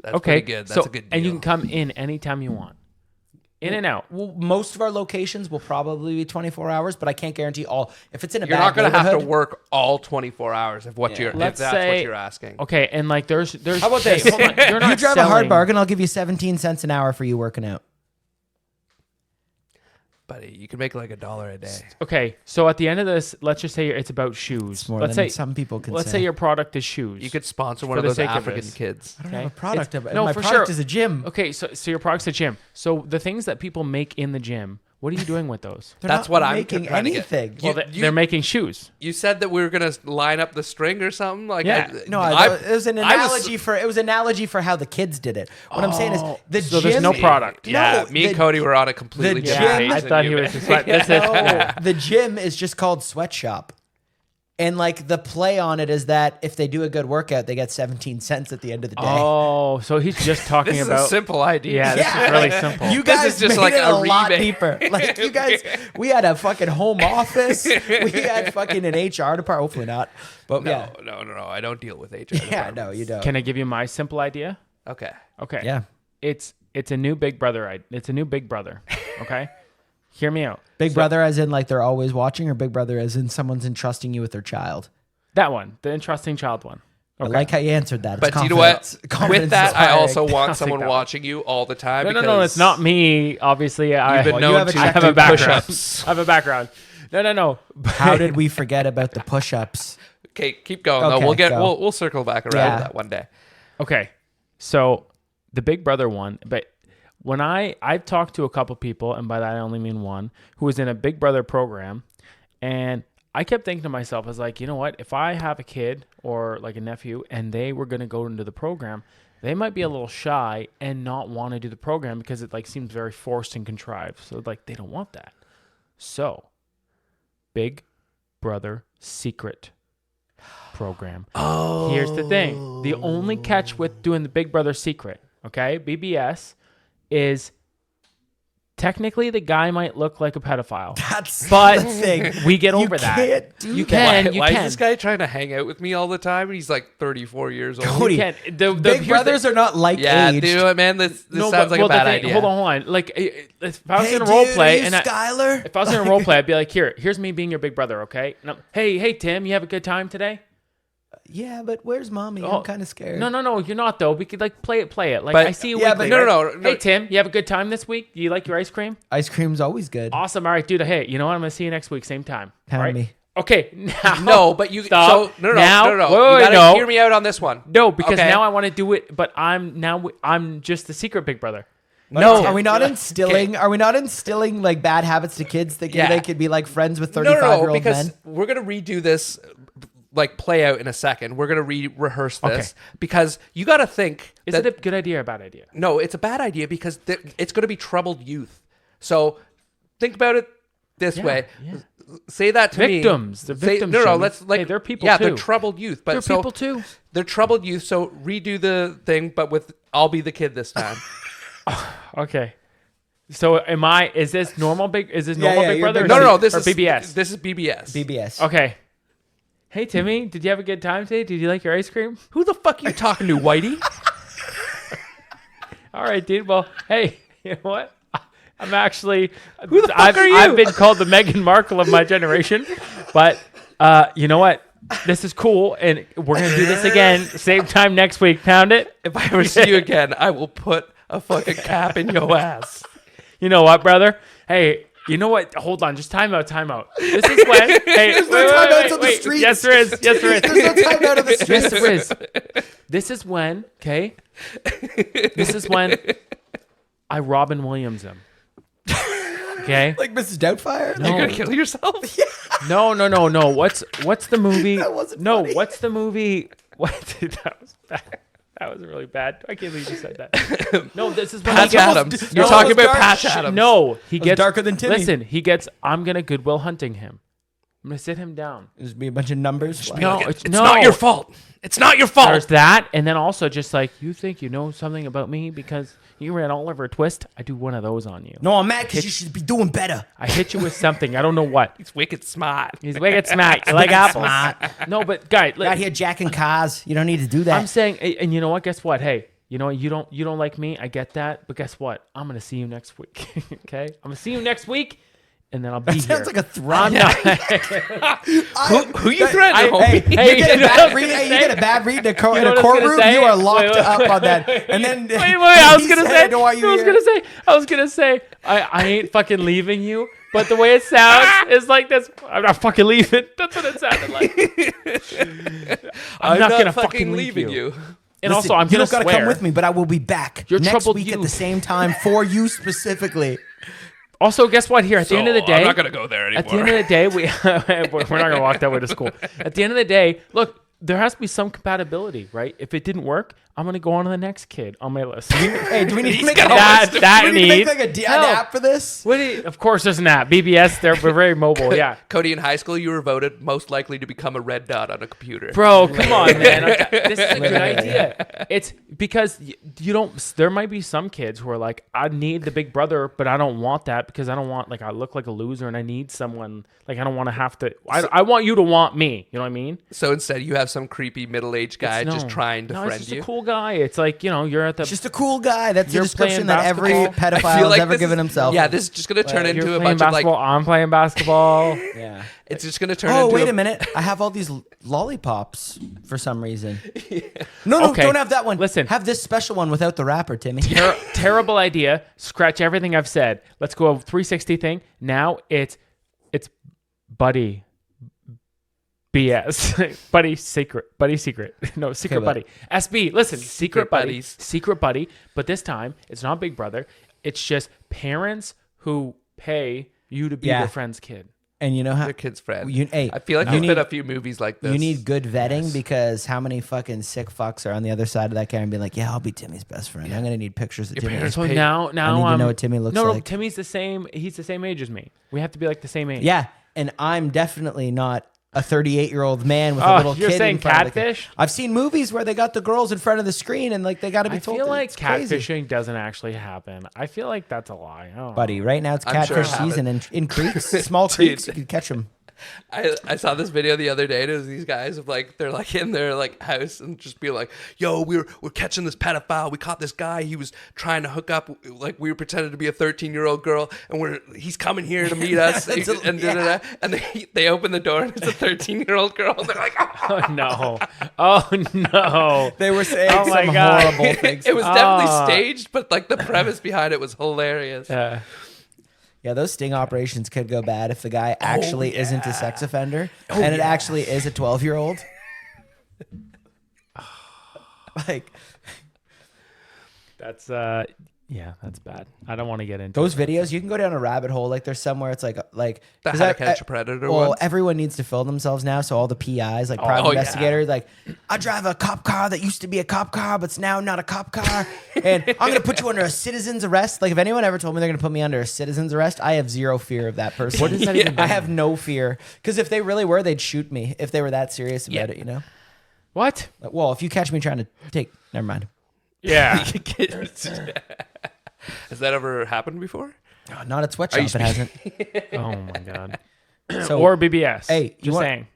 That's Okay, pretty good. That's a good deal. and you can come in anytime you want. In and out. Well, most of our locations will probably be 24 hours, but I can't guarantee all. If it's in a You're bad not going to have to neighborhood- work all 24 hours if what you're if Let's that's say- what you're asking. Okay, and like there's How about hey, this? hold on, you're not You drive a selling- hard bargain, I'll give you 17 cents an hour for you working out. Buddy, you can make like $1 a day. Okay, so at the end of this, let's just say it's about shoes. It's more let's than say some people can let's say. say your product is shoes. You could sponsor one For of the those sake of African this. kids. I don't have a Okay. product. No, my for product sure. is a gym. Okay, so your product's a gym. So the things that people make in the gym, what are you doing with those? They're That's not what I'm making trying to get. anything. Well, they're making shoes. You said that we were going to line up the string or something like Yeah. It was an analogy for how the kids did it. What I'm saying is the so gym. there's no product. Yeah, me and Cody were on a completely the different gym- page I than thought you, he man. was just like this. No, the gym is just called sweatshop. And like the play on it is that if they do a good workout, they get 17 cents at the end of the day. Oh, so he's just talking This is about a simple idea. Yeah, this is really simple. You This guys is just made like it a a lot rebate. deeper. Like you guys, we had a fucking home office. We had fucking an HR department. Hopefully not. But yeah. No. I don't deal with HR. Yeah, departments. no, you don't. Can I give you my simple idea? Okay. Okay. Yeah. It's a new Big Brother. It's a new Big Brother. Okay. Hear me out. Big Brother as in like they're always watching, or Big Brother as in someone's entrusting you with their child? That one, the entrusting child one. I Okay. like how you answered that. It's But you know what? confidence With that, I inspiring. also want take someone that one. watching you all the time. No, because it's not me. Obviously, You've been you known have a to I have check a do background. push-ups. I have a background. No. How did we forget about the push-ups? Okay, keep going. Okay, though. go. We'll circle back around Yeah. to that one day. Okay, so the Big Brother one, but when I've talked to a couple people, and by that I only mean one, who was in a Big Brother program, and I kept thinking to myself, I was like, you know what? If I have a kid or like a nephew, and they were going to go into the program, they might be a little shy and not want to do the program because it like seems very forced and contrived. So like they don't want that. So, Big Brother Secret program. Oh. Here's the thing. The only catch with doing the Big Brother Secret, okay, BBS, is technically the guy might look like a pedophile. That's But the thing. we get You over that. can't do You that. can. You Why can. is this guy trying to hang out with me all the time? He's like 34 years old. Cody, You can. Big here's Brothers are not like Yeah, aged. you know what, man? This No, sounds but- like well, a bad the thing- idea. Hold on. Like, if I was Hey, in a role dude, play, are you and Skylar? if I was in a role play, I'd be like, here's me being your big brother, okay? And hey, Tim, you have a good time today? Yeah, but where's mommy? Oh, I'm kind of scared. No, you're not though. We could like play it. Like But- I see you yeah, weekly. but right? no. Hey Tim, you have a good time this week? Do you like your ice cream? Ice cream's always good. Awesome. All right, dude. Hey, you know what? I'm gonna see you next week, same time. Pound All right? me. Okay. Now, No, but you. Stop. So no. Now- You wait, gotta no. hear me out on this one. No, because Okay. now I want to do it, but I'm just the secret big brother. No, Are we not instilling? Are we not instilling like bad habits to kids thinking Yeah. they could be like friends with No, 35-year-old because men? we're gonna redo this, like play out in a second. We're gonna rehearse this Okay. because you got to think. Is it a good idea or a bad idea? No, it's a bad idea because it's going to be troubled youth. So think about it this way. yeah. Say that to Victims. me. They're victims, No, Shane. let's like Hey, they're people Yeah, too. they're troubled youth. But They're so people too. They're troubled youth. So redo the thing, but with I'll be the kid this time. Okay. So is this normal big Big yeah, Brother? you're or Big is Brother. No, it- this or is BBS. This is BBS. BBS. Okay. Hey Timmy, did you have a good time today? Did you like your ice cream? Who the fuck are you talking to, Whitey? All right, dude. Well, hey, you know what? I'm actually Who the fuck I've, are you? I've been called the Meghan Markle of my generation, but you know what? This is cool, and we're gonna do this again, same time next week. Pound it. If I ever see you again, I will put a fucking cap in your ass. You know what, brother? Hey, you know what? Hold on, just time out. This is when. Hey, There's no time out of the streets. Yes, there is. There's no time out of the streets. Yes, there is. This is when. Okay. This is when I Robin Williams him. Okay. Like Mrs. Doubtfire? You're gonna kill yourself? No. What's the movie? That wasn't no. funny. What's the movie? What? That was bad. That was really bad. I can't believe you said that. No, this is when Patch he gets, Adams. You're talking about Patch Adams. No, he gets darker than Timmy. Listen, he gets. I'm gonna Goodwill Hunting him. I'm gonna sit him down. There's be a bunch of numbers. No, It's not your fault. It's not your fault. There's that, and then also just like you think you know something about me because you ran Oliver Twist. I do one of those on you. No, I'm mad because you should be doing better. I hit you with something. I don't know what. He's wicked smart. He's wicked smart. You like apples? No, but guy, Out here jacking cars. You don't need to do that. I'm saying, and you know what? Guess what? Hey, you know what? You don't like me. I get that, but guess what? I'm gonna see you next week. Okay, I'm gonna see you next week, and then I'll be that here. sounds like a threat. Who you threatening? Hey, you get a bad read in a courtroom. You are locked up on that. And then wait. I was gonna say. I ain't fucking leaving you. But the way it sounds is like this. I'm not fucking leaving. That's what it sounded like. I'm not gonna fucking leave you. And Listen, also, I'm you gonna don't gotta swear. come with me, but I will be back You're next troubled week at youth. the same time for you specifically. Also, guess what? Here at the end of the day, I'm not gonna go there anymore. at the end of the day, we're not gonna walk that way to school. At the end of the day, look, there has to be some compatibility, right? If it didn't work, I'm gonna go on to the next kid on my list. Hey, do we need to make That an app for this? Of course, there's an app. BBS, we're very mobile. Yeah, Cody, in high school, you were voted most likely to become a red dot on a computer. bro, come on, man. This is a good idea. It's because you don't. There might be some kids who are like, I need the big brother, but I don't want that because I don't want like I look like a loser and I need someone like I don't want to have to. I want you to want me. You know what I mean? So instead, you have some creepy middle-aged guy just trying to friend it's just you. a cool guy. It's like you're at the. Just a cool guy. That's the You're description playing that every basketball. pedophile has ever given himself. Yeah, this is just gonna turn into You're a playing bunch of like. basketball. I'm playing basketball. Yeah. It's just gonna turn. Oh, into wait a minute! I have all these lollipops for some reason. No, Okay. don't have that one. Listen. Have this special one without the wrapper, Timmy. Terrible idea. Scratch everything I've said. Let's go a 360 thing. Now it's buddy. BS. buddy secret. No, secret Okay, buddy. SB. Listen, secret buddy. buddies. Secret buddy. But this time, it's not Big Brother. It's just parents who pay you to be Yeah. their friend's kid. And you know how Your kid's friend. hey, I feel like you there's need- been a few movies like this. you need good vetting because how many fucking sick fucks are on the other side of that camera and being like, yeah, I'll be Timmy's best friend. I'm gonna need pictures of Timmy. parents So pay- now I need to know what Timmy looks no, like. Timmy's the same. He's the same age as me. We have to be like the same age. Yeah, and I'm definitely not a 38-year-old man with a Oh, little you're kid. saying in front of the catfish? I've seen movies where they got the girls in front of the screen and like they got to be I told. feel that like it's crazy. catfishing doesn't actually happen. I feel like that's a lie. I don't know. Buddy, right now it's I'm sure catfish it season in creeks, small creeks. You can catch them. I saw this video the other day. And it was these guys of like they're like in their like house and just be like, "Yo, we're catching this pedophile. We caught this guy. He was trying to hook up. Like we were pretending to be a 13-year-old girl, and he's coming here to meet us." And they open the door and it's a 13-year-old girl. They're like, Oh no! Oh no! They were saying Oh my some God. horrible things. It was definitely staged, but like the premise behind it was hilarious. Yeah, those sting operations could go bad if the guy actually isn't a sex offender and it actually is a 12-year-old. Like That's that's bad. I don't want to get into those it. videos, you can go down a rabbit hole. Like there's somewhere it's like The 'cause How to Catch a Predator Well, ones. everyone needs to film themselves now. So all the PIs, like private yeah. investigators, like I drive a cop car that used to be a cop car, but's now not a cop car, and I'm gonna put you under a citizen's arrest. Like if anyone ever told me they're gonna put me under a citizen's arrest, I have zero fear of that person. What does that even I mean? have no fear because if they really were, they'd shoot me if they were that serious about it. You know. What? Like, well, if you catch me trying to take, never mind. Yeah. Has that ever happened before? Oh, not at Sweatshop, it hasn't. Oh my god. So, Or BBS. hey, just saying.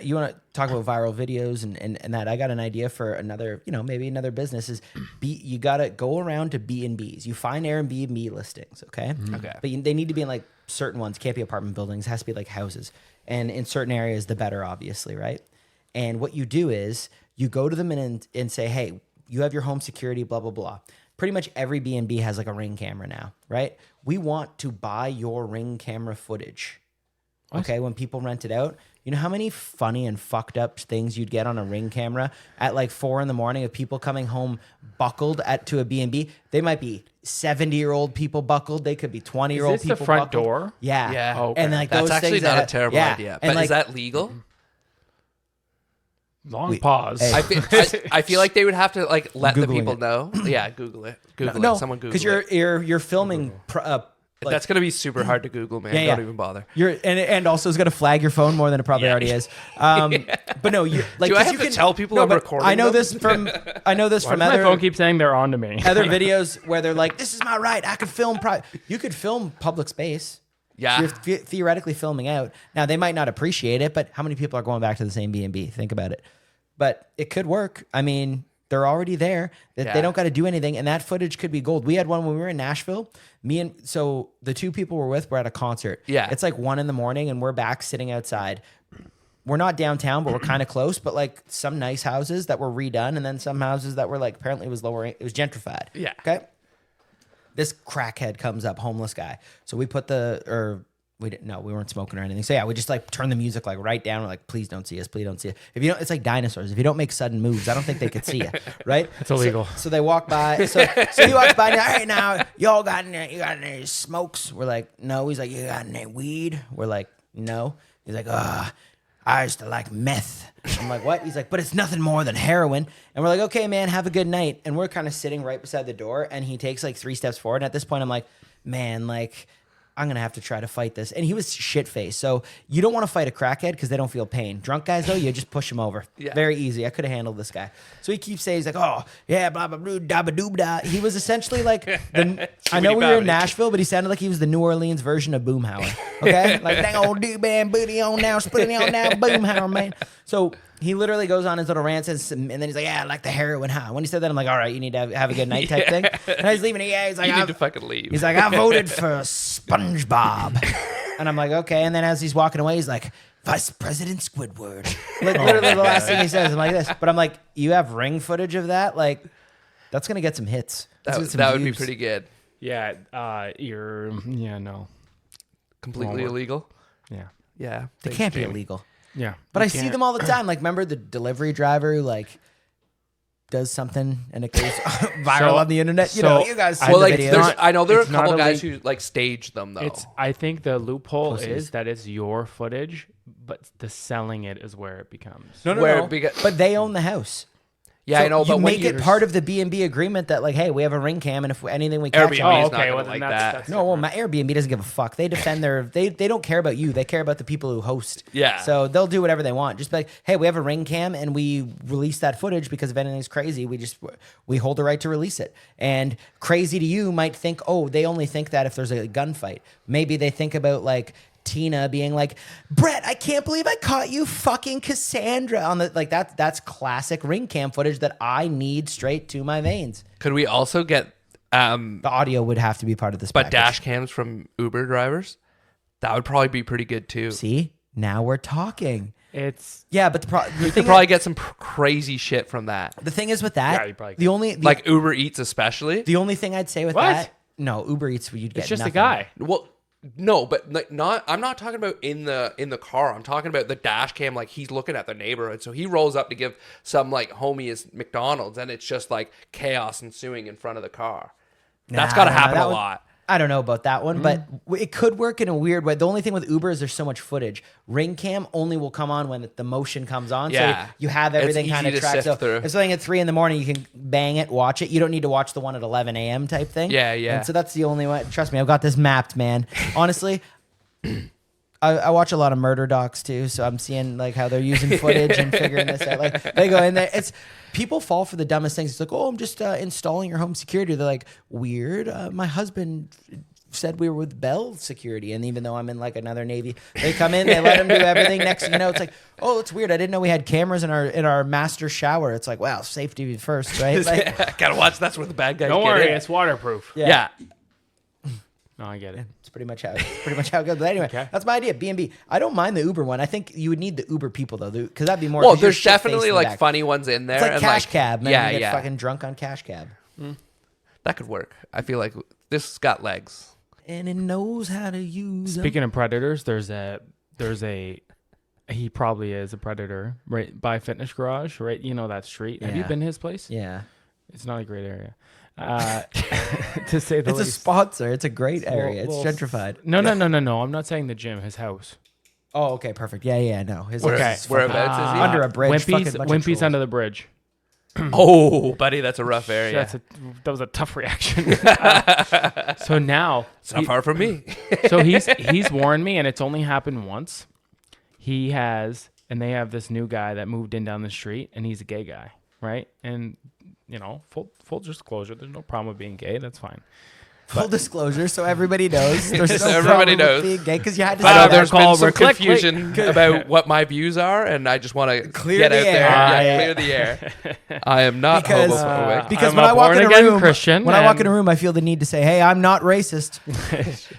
You want to talk about viral videos and that? I got an idea for another, maybe another business is you got to go around to B&Bs. You find Airbnb listings, okay? Okay. But they need to be in like certain ones. Can't be apartment buildings. Has to be like houses. And in certain areas, the better, obviously, right? And what you do is you go to them and say, hey, you have your home security, blah, blah, blah. pretty much every B&B has like a Ring camera now, right? We want to buy your Ring camera footage. What? Okay, when people rent it out, you know how many funny and fucked up things you'd get on a Ring camera at like 4 a.m. of people coming home buckled to a B&B? They might be 70-year-old people buckled. They could be 20-year-old people buckled. Is this the front door? Yeah. Yeah. Oh, okay. And like That's those actually things not a terrible idea. But like, is that legal? Long pause. Hey. I feel like they would have to like let the Googling people it. know. Yeah, Google it. Google no, it. Someone Google because it. you're filming. Like, That's gonna be super hard to Google, man. Yeah, Don't even bother. And also it's gonna flag your phone more than it probably already is. But no, you like. Do I have you to can tell people I'm recording? I know them? this from. I know this Why from does other. my phone keep saying they're on to me. Other videos where they're like, "This is my right. I could film. You could film public space. Yeah. So you're theoretically filming out. Now they might not appreciate it, but how many people are going back to the same B&B? Think about it. But it could work. I mean, they're already there. That They don't got to do anything, and that footage could be gold. We had one when we were in Nashville. So the two people we're with were at a concert. Yeah. It's like 1 a.m, and we're back sitting outside. We're not downtown, but we're kind of close. But like some nice houses that were redone, and then some houses that were like apparently it was gentrified. Yeah. Okay. This crackhead comes up, homeless guy. So we put we weren't smoking or anything. So yeah, we just like turn the music like right down. We're like, please don't see us. Please don't see us. If you don't, it's like dinosaurs. If you don't make sudden moves, I don't think they could see you. Right? It's illegal. So they walk by. So he walks by. All right, now y'all got any smokes? We're like, no. He's like, you got any weed? We're like, no. He's like, I used to like meth. I'm like, what? He's like, but it's nothing more than heroin. And we're like, okay, man, have a good night. And we're kind of sitting right beside the door. And he takes like 3 steps forward. And at this point, I'm like, man, like, I'm going to have to try to fight this. And he was shit-faced. So you don't want to fight a crackhead because they don't feel pain. Drunk guys, though, you just push them over. Yeah. Very easy. I could have handled this guy. So he keeps saying, he's like, oh, yeah, blah, blah, blah, da, ba, doo, da. He was essentially like, I know we were in Nashville, but he sounded like he was the New Orleans version of Boomhauer. Okay? Like, dang old dude, booty on now, splitting on now, Boomhauer, man. So he literally goes on his little rants, and then he's like, yeah, I like the heroin high. When he said that, I'm like, all right, you need to have a good night type thing. And I was leaving. Yeah, he's like, you need to fucking leave. He's like, I voted for SpongeBob. And I'm like, okay. And then as he's walking away, he's like, Vice President Squidward. Like, literally the last thing he says, I'm like this. But I'm like, you have Ring footage of that? Like, that's going to get some hits. That would be pretty good. Yeah. No. Completely illegal? Yeah. Yeah. They can't be illegal. Yeah. But I see them all the time. Like, remember the delivery driver who, like, does something and it goes viral on the internet? You know, you guys see the videos. I know there are a couple guys who, like, stage them, though. I think the loophole is that it's your footage, but the selling it is where it becomes. No. But they own the house. Yeah, so I know, but you make it part of the B&B agreement that, like, hey, we have a Ring cam, and if anything we catch, Airbnb is not gonna like that. No, well, my Airbnb doesn't give a fuck. They defend they don't care about you. They care about the people who host. Yeah. So they'll do whatever they want. Just be like, hey, we have a Ring cam, and we release that footage because if anything's crazy, we hold the right to release it. And crazy to you might think, oh, they only think that if there's a gunfight. Maybe they think about like Tina being like, Brett, I can't believe I caught you fucking Cassandra on the like that's classic Ring cam footage that I need straight to my veins. Could we also get the audio would have to be part of this but package. dash cams from Uber drivers? That would probably be pretty good too. See? Now we're talking. It's but you could probably get some crazy shit from that. The thing is with that, you probably like Uber Eats especially. The only thing I'd say with that, no, Uber Eats you'd get it's just nothing. a guy. Well, no, but like I'm not talking about in the car. I'm talking about the dash cam. Like he's looking at the neighborhood, so he rolls up to give some like homie his McDonald's, and it's just like chaos ensuing in front of the car. That's got to happen a lot. I don't know about that one, but it could work in a weird way. The only thing with Uber is there's so much footage. Ring cam only will come on when the motion comes on. Yeah. So you have everything kind of tracked. So through. if something at 3 a.m, you can bang it, watch it. You don't need to watch the one at 11 a.m. type thing. Yeah. And so that's the only way. Trust me, I've got this mapped, man. Honestly, I watch a lot of murder docs too, so I'm seeing like how they're using footage and figuring this out. Like they go in there, people fall for the dumbest things. It's like, oh, I'm just installing your home security. They're like, weird. My husband said we were with Bell Security, and even though I'm in like another Navy, they come in, they let them do everything. Next thing you know, it's like, oh, it's weird. I didn't know we had cameras in our master shower. It's like, wow, safety first, right? Like, gotta watch. That's where the bad guys. Don't worry, in. it's waterproof. Yeah. No, I get it. It's pretty much how it goes. But anyway, that's my idea. B&B. I don't mind the Uber one. I think you would need the Uber people though, because that'd be more. Well, there's definitely like funny ones in there. It's like and Cash Cab. Man. Yeah, you get fucking drunk on Cash Cab. That could work. I feel like this got legs. And it knows how to use them. Speaking of predators, there's a he probably is a predator right by Fitness Garage, right? You know that street. Have you been to his place? Yeah. It's not a great area. To say the least. It's a sponsor. It's a great area. It's gentrified. No. I'm not saying the gym, his house. Oh, okay, perfect. Yeah, no. His Okay. Whereabouts is he? under a bridge. Wimpy's under the bridge. Oh, buddy, that's a rough area. That was a tough reaction. So now It's not far from me. So he's warned me, and it's only happened once. He has, and they have this new guy that moved in down the street, and he's a gay guy, right? And full disclosure, there's no problem with being gay. That's fine. Full disclosure, so everybody knows. There's So no everybody problem knows. with being gay because you had to I say know that. there's been some Click, confusion about what my views are, and I just want to Clear get the out there. air. Yeah, clear the air. I am not homophobic. Because I'm when a I walk in a born-again room, Christian, when I walk and- in a room, I feel the need to say, "Hey, I'm not racist."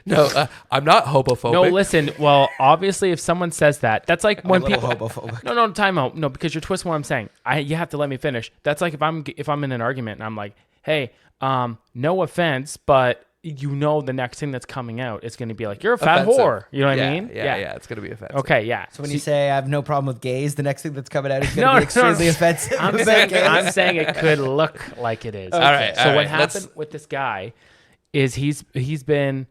No, I'm not homophobic. No, listen. Well, obviously, if someone says that, that's like when a little people. homophobic. No, time out. No, because you're twisting what I'm saying. You have to let me finish. That's like if I'm in an argument and I'm like, hey, no offense, but the next thing that's coming out, it's going to be like, you're a fat Offensive. whore. You know what I mean? Yeah, it's gonna be offensive. Okay, yeah. So when you say I have no problem with gays, the next thing that's coming out is going to No, be extremely offensive. I'm about saying, gays. I'm saying it could look like it is. All right. So all what right, happened with this guy is he's been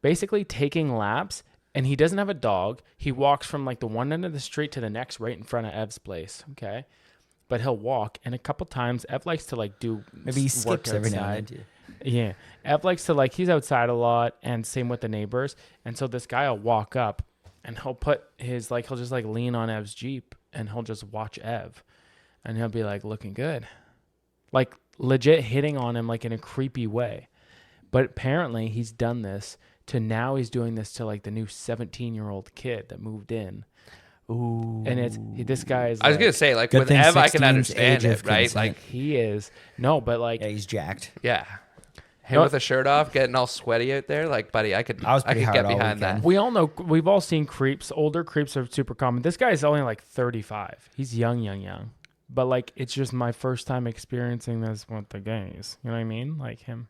basically taking laps, and he doesn't have a dog. He walks from like the one end of the street to the next, right in front of Ev's place. Okay, but he'll walk, and a couple times Ev likes to like do Maybe he work skips every now and outside. then. Yeah, Ev likes to he's outside a lot, and same with the neighbors. And so this guy will walk up, and he'll put his he'll just lean on Ev's Jeep, and he'll just watch Ev, and he'll be like looking good, like legit hitting on him like in a creepy way. But apparently he's done this now he's doing this to like the new 17-year-old kid that moved in. Ooh. And this guy is. I was gonna say Good with thing Ev, I can 16's understand age of it, right? consent. Like, he is yeah, he's jacked. yeah, him with a shirt off, getting all sweaty out there. Like, buddy, I could was pretty get hard all behind that. weekend. we all know, we've all seen creeps. Older creeps are super common. This guy's only like 35. He's young. But like, it's just my first time experiencing this with the gays. You know what I mean? Like him.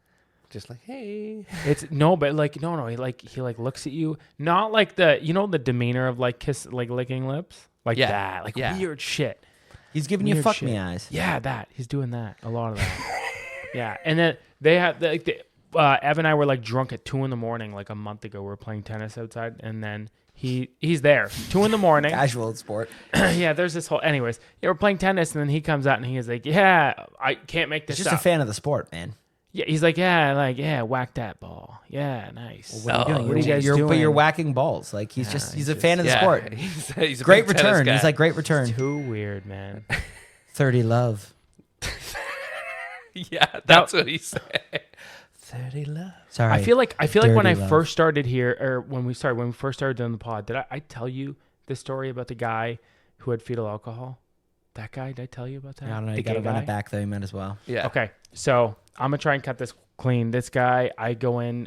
Just like, hey, It's no, but like no, he looks at you, not like the the demeanor of like licking lips, like that, like weird shit. He's giving you Weird fuck shit. me eyes. Yeah, he's doing that, a lot of that. Yeah, and then they have Ev and I were like drunk at 2 a.m. like a month ago. We were playing tennis outside, and then he's there 2 a.m. Casual sport. Yeah, there's this whole. Anyways, we're playing tennis, and then he comes out and he's like, "Yeah, I can't make this He's just up." a fan of the sport, man. Yeah, he's like, whack that ball. Yeah, nice. What are you doing? What are you guys doing? But you're whacking balls. Like he's a fan of the sport. he's a Great big tennis return. guy. He's like, great return. Too weird, man. 30 love. Yeah, that's what he said. 30 love. Sorry. I feel like when I Dirty love. first started here, or when we first started doing the pod, did I tell you the story about the guy who had fetal alcohol? That guy, did I tell you about that? I don't know. The You got to gay run guy? it back, though. You might as well. Yeah. Okay, so I'm gonna try and cut this clean. This guy, I go in.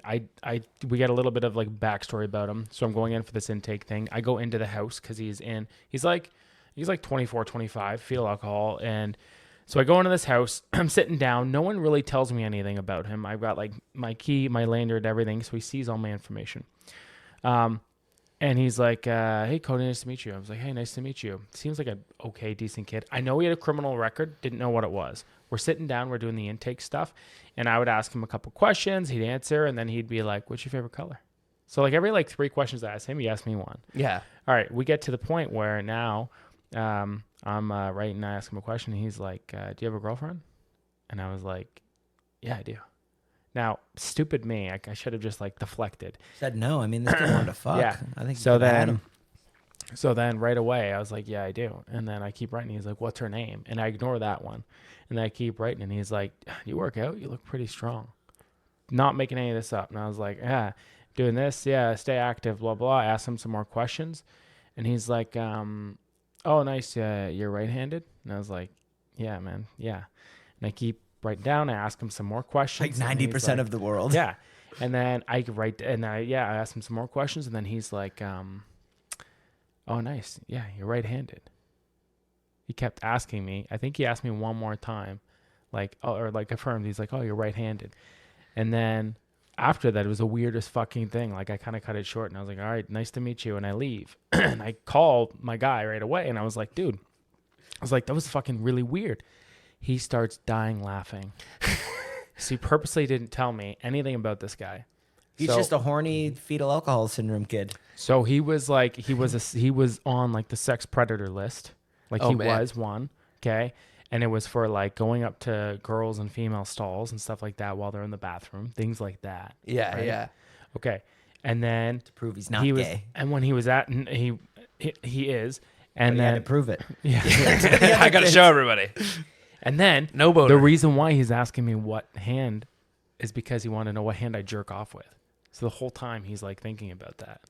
We get a little bit of like backstory about him. So I'm going in for this intake thing. I go into the house because he's like 24, 25, fetal alcohol, and so I go into this house. I'm sitting down. No one really tells me anything about him. I've got like my key, my lanyard, everything. So he sees all my information. And he's like, hey, Cody, nice to meet you. I was like, hey, nice to meet you. Seems like an okay, decent kid. I know he had a criminal record. Didn't know what it was. We're sitting down. We're doing the intake stuff. And I would ask him a couple questions. He'd answer. And then he'd be like, what's your favorite color? So like every like 3 questions I asked him, he asked me one. Yeah. All right. We get to the point where now I'm writing. I ask him a question. And he's like, do you have a girlfriend? And I was like, yeah, I do. Now, stupid me. I should have just like deflected. Said no. I mean, this kid wanted to fuck. Yeah. I think So you could've had then, him. so then right away I was like, yeah, I do. And then I keep writing. He's like, what's her name? And I ignore that one. And then I keep writing. And he's like, you work out? You look pretty strong. Not making any of this up. And I was like, yeah, doing this. Yeah, stay active, blah, blah. I asked him some more questions. And he's like, oh, nice. You're right-handed? And I was like, yeah, man. Yeah. And I keep writing down. I ask him some more questions. Like 90% of the world. Yeah. And then I asked him some more questions, and then he's like, oh, nice. Yeah, you're right-handed. He kept asking me. I think he asked me one more time, like, oh, or like affirmed. He's like, oh, you're right-handed. And then after that, it was the weirdest fucking thing. Like I kind of cut it short and I was like, all right, nice to meet you. And I leave and I called my guy right away. And I was like, dude, I was like, that was fucking really weird. He starts dying laughing. So he purposely didn't tell me anything about this guy. He's just a horny fetal alcohol syndrome kid. So he was like, he was on like the sex predator list. Like was one. Okay. And it was for like going up to girls and female stalls and stuff like that while they're in the bathroom, things like that. Yeah. Right? Yeah. Okay. And then To prove he's not gay. And when he was at, he is. And But he then had to prove it. Yeah. I got to show everybody. And then No boner. the reason why he's asking me what hand is because he wanted to know what hand I jerk off with. So the whole time he's like thinking about that.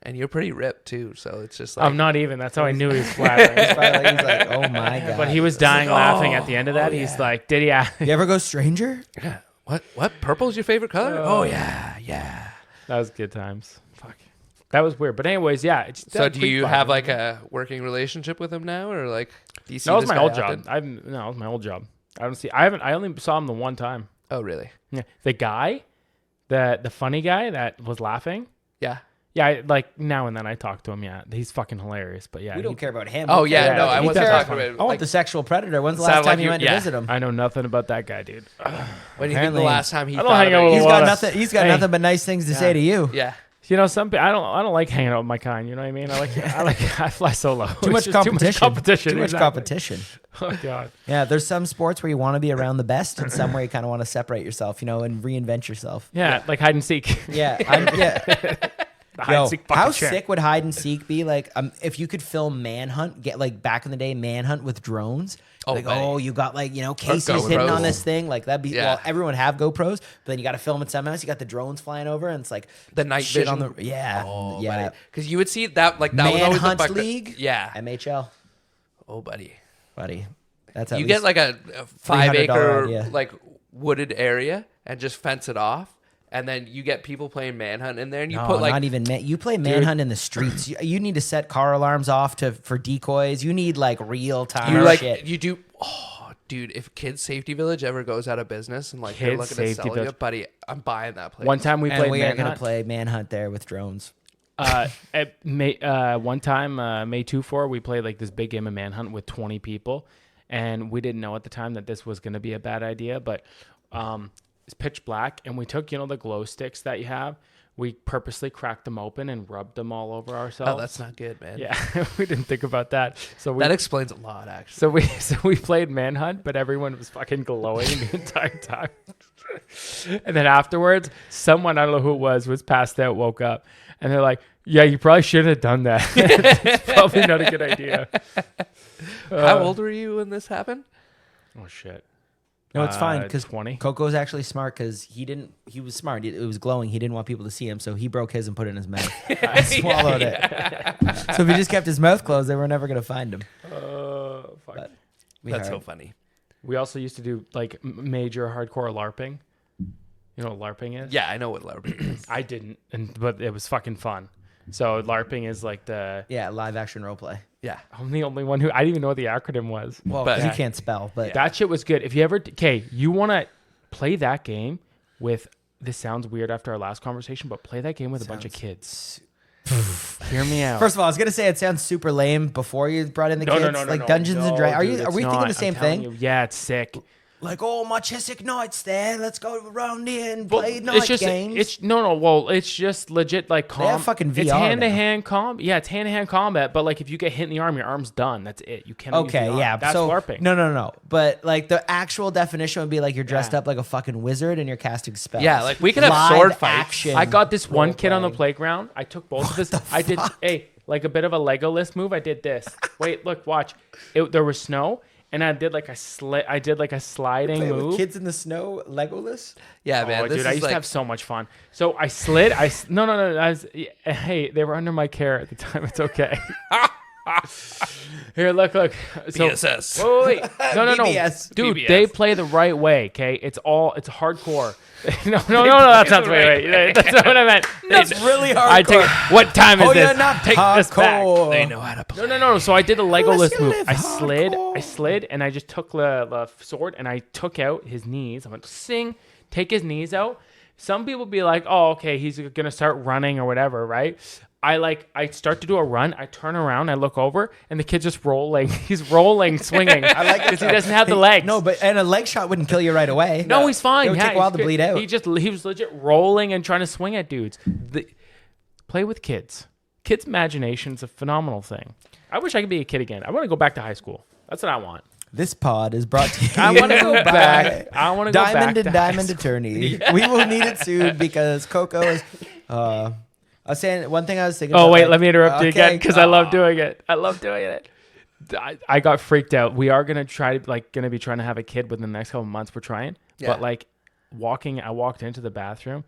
And you're pretty ripped too, so it's just like I'm not even. That's how I knew he was flattering. He's like, oh my God. But he was dying laughing at the end of that. He's like, did he? You ever go stranger? Yeah. What? Purple's your favorite color? Oh yeah. That was good times. Fuck. That was weird. But anyways, yeah. So do you have like a working relationship with him now, or like do you see That was this my guy old often? job. No, it was my old job. I only saw him the one time. Oh really? Yeah. The guy, the funny guy that was laughing. Yeah. Yeah, like now and then I talk to him. Yeah, he's fucking hilarious. But yeah, We don't care about him. Oh We yeah, care no, about- I he wasn't does talking fun. about. I want Like, the sexual predator. When's the Sounded last time like you went to yeah. visit him? I know nothing about that guy, dude. when do you think the Apparently- last time he I don't thought hang out about with you? He's a got lot of- nothing. He's got Hey. nothing but nice things to say to you. Yeah. You know, I don't like hanging out with my kind. You know what I mean? I fly solo. Too much It's just competition. Too much competition. Too much exactly. competition. Oh god. Yeah, there's some sports where you want to be around the best, and some where you kind of want to separate yourself, and reinvent yourself. Yeah, like hide and seek. Yeah, The hide Yo, and seek fucking how shit. sick would hide and seek be? Like, if you could film Manhunt, get like back in the day, Manhunt with drones. Oh, Like, buddy. you got like Casey's GoPros. hitting on this thing. Like that'd be Yeah. well, everyone have GoPros, but then you got to film it somehow. So you got the drones flying over, and it's like The night shit vision. on the yeah. Because you would see that like that was always the Manhunt fuck that- League, Yeah. MHL, Oh, buddy. buddy. That's at You least get like a 5 $300 acre idea. like wooded area and just fence it off, and then you get people playing Manhunt in there, and you no, put like not even you play Manhunt in the streets. You need to set car alarms off for decoys. You need like real time you like shit. you do. Oh, dude, if Kids Safety Village ever goes out of business and like they're Kids looking to Safety sell you, Village. buddy, I'm buying that place. One time we And played we are gonna Manhunt. play Manhunt there with drones. One time, May 2-4, we played like this big game of Manhunt with 20 people, and we didn't know at the time that this was going to be a bad idea, but it's pitch black, and we took, the glow sticks that you have. We purposely cracked them open and rubbed them all over ourselves. Oh, that's not good, man. Yeah, we didn't think about that. So we That explains a lot, actually. so we played Manhunt, but everyone was fucking glowing the entire time. And then afterwards, someone, I don't know who it was passed out, woke up, and they're like, "Yeah, you probably shouldn't have done that. It's probably not a good idea." How old were you when this happened? Oh shit! No, it's fine because 20. Coco's actually smart because he was smart. It was glowing. He didn't want people to see him, so he broke his and put it in his mouth. And swallowed it. So if he just kept his mouth closed, they were never gonna find him. Fuck. But That's so funny. We also used to do like major hardcore LARPing. You know what LARPing is? Yeah, I know what LARPing is. I didn't, but it was fucking fun. So LARPing is like yeah, live action role play. Yeah. I'm the only one who I didn't even know what the acronym was. Well, But- he can't spell, but That shit was good. If you ever, you want to play that game with, this sounds weird after our last conversation, but play that game with a bunch of kids. Hear me out. first of all, I was gonna say it sounds super lame before you brought in the kids, like Dungeons and Dragons. Are we thinking the same thing? Yeah, it's sick. Like, oh, my Chesic Knights there. Let's go around here and play night It's just, games. it's no. Well, it's just legit like They have fucking VR It's now. hand-to-hand combat. Yeah, it's hand-to-hand combat. But like, if you get hit in the arm, your arm's done. That's it. You cannot. Okay, use the arm. yeah. That's so, LARPing. No. But like the actual definition would be like you're dressed Yeah. up like a fucking wizard and you're casting spells. Yeah, like we could have Live sword fights. action I got this one kid on the role-playing. playground. I took both of his. I did like a bit of a Legolas move. I did this. Wait, look, watch. There was snow, and I did like a sliding Play move. with kids in the snow, Legolas. Yeah, man. Oh, This dude, I is used like, to have so much fun. So I slid. No. Hey, they were under my care at the time. It's okay. Here, look. So, BSS. wait. No. BBS. Dude, BBS. they play the right way, okay? It's hardcore. No, that's not wait. That's not what I meant. That's really hardcore. I take what time is Oh, this? you're not Take this back. hardcore. They know how to play. No. So I did a Legolas you move. live I hardcore. slid, and I just took the sword and I took out his knees. I went take his knees out. Some people be like, oh, okay, he's gonna start running or whatever, right? I start to do a run. I turn around, I look over, and the kid's just rolling. He's rolling, swinging. I like because he doesn't have the legs. No, and a leg shot wouldn't kill you right away. No, he's fine. It would take a while to bleed out. He was legit rolling and trying to swing at dudes. Play with kids. Kids' imagination's a phenomenal thing. I wish I could be a kid again. I want to go back to high school. That's what I want. This pod is brought to you. I want to go back. I want to go back. Diamond to and Diamond Attorney. We will need it soon because Coco is. I was saying one thing I was thinking. Oh about, wait, like, let me interrupt you again okay. because I love doing it. I got freaked out. We are gonna be trying to have a kid within the next couple of months. We're trying, but like I walked into the bathroom,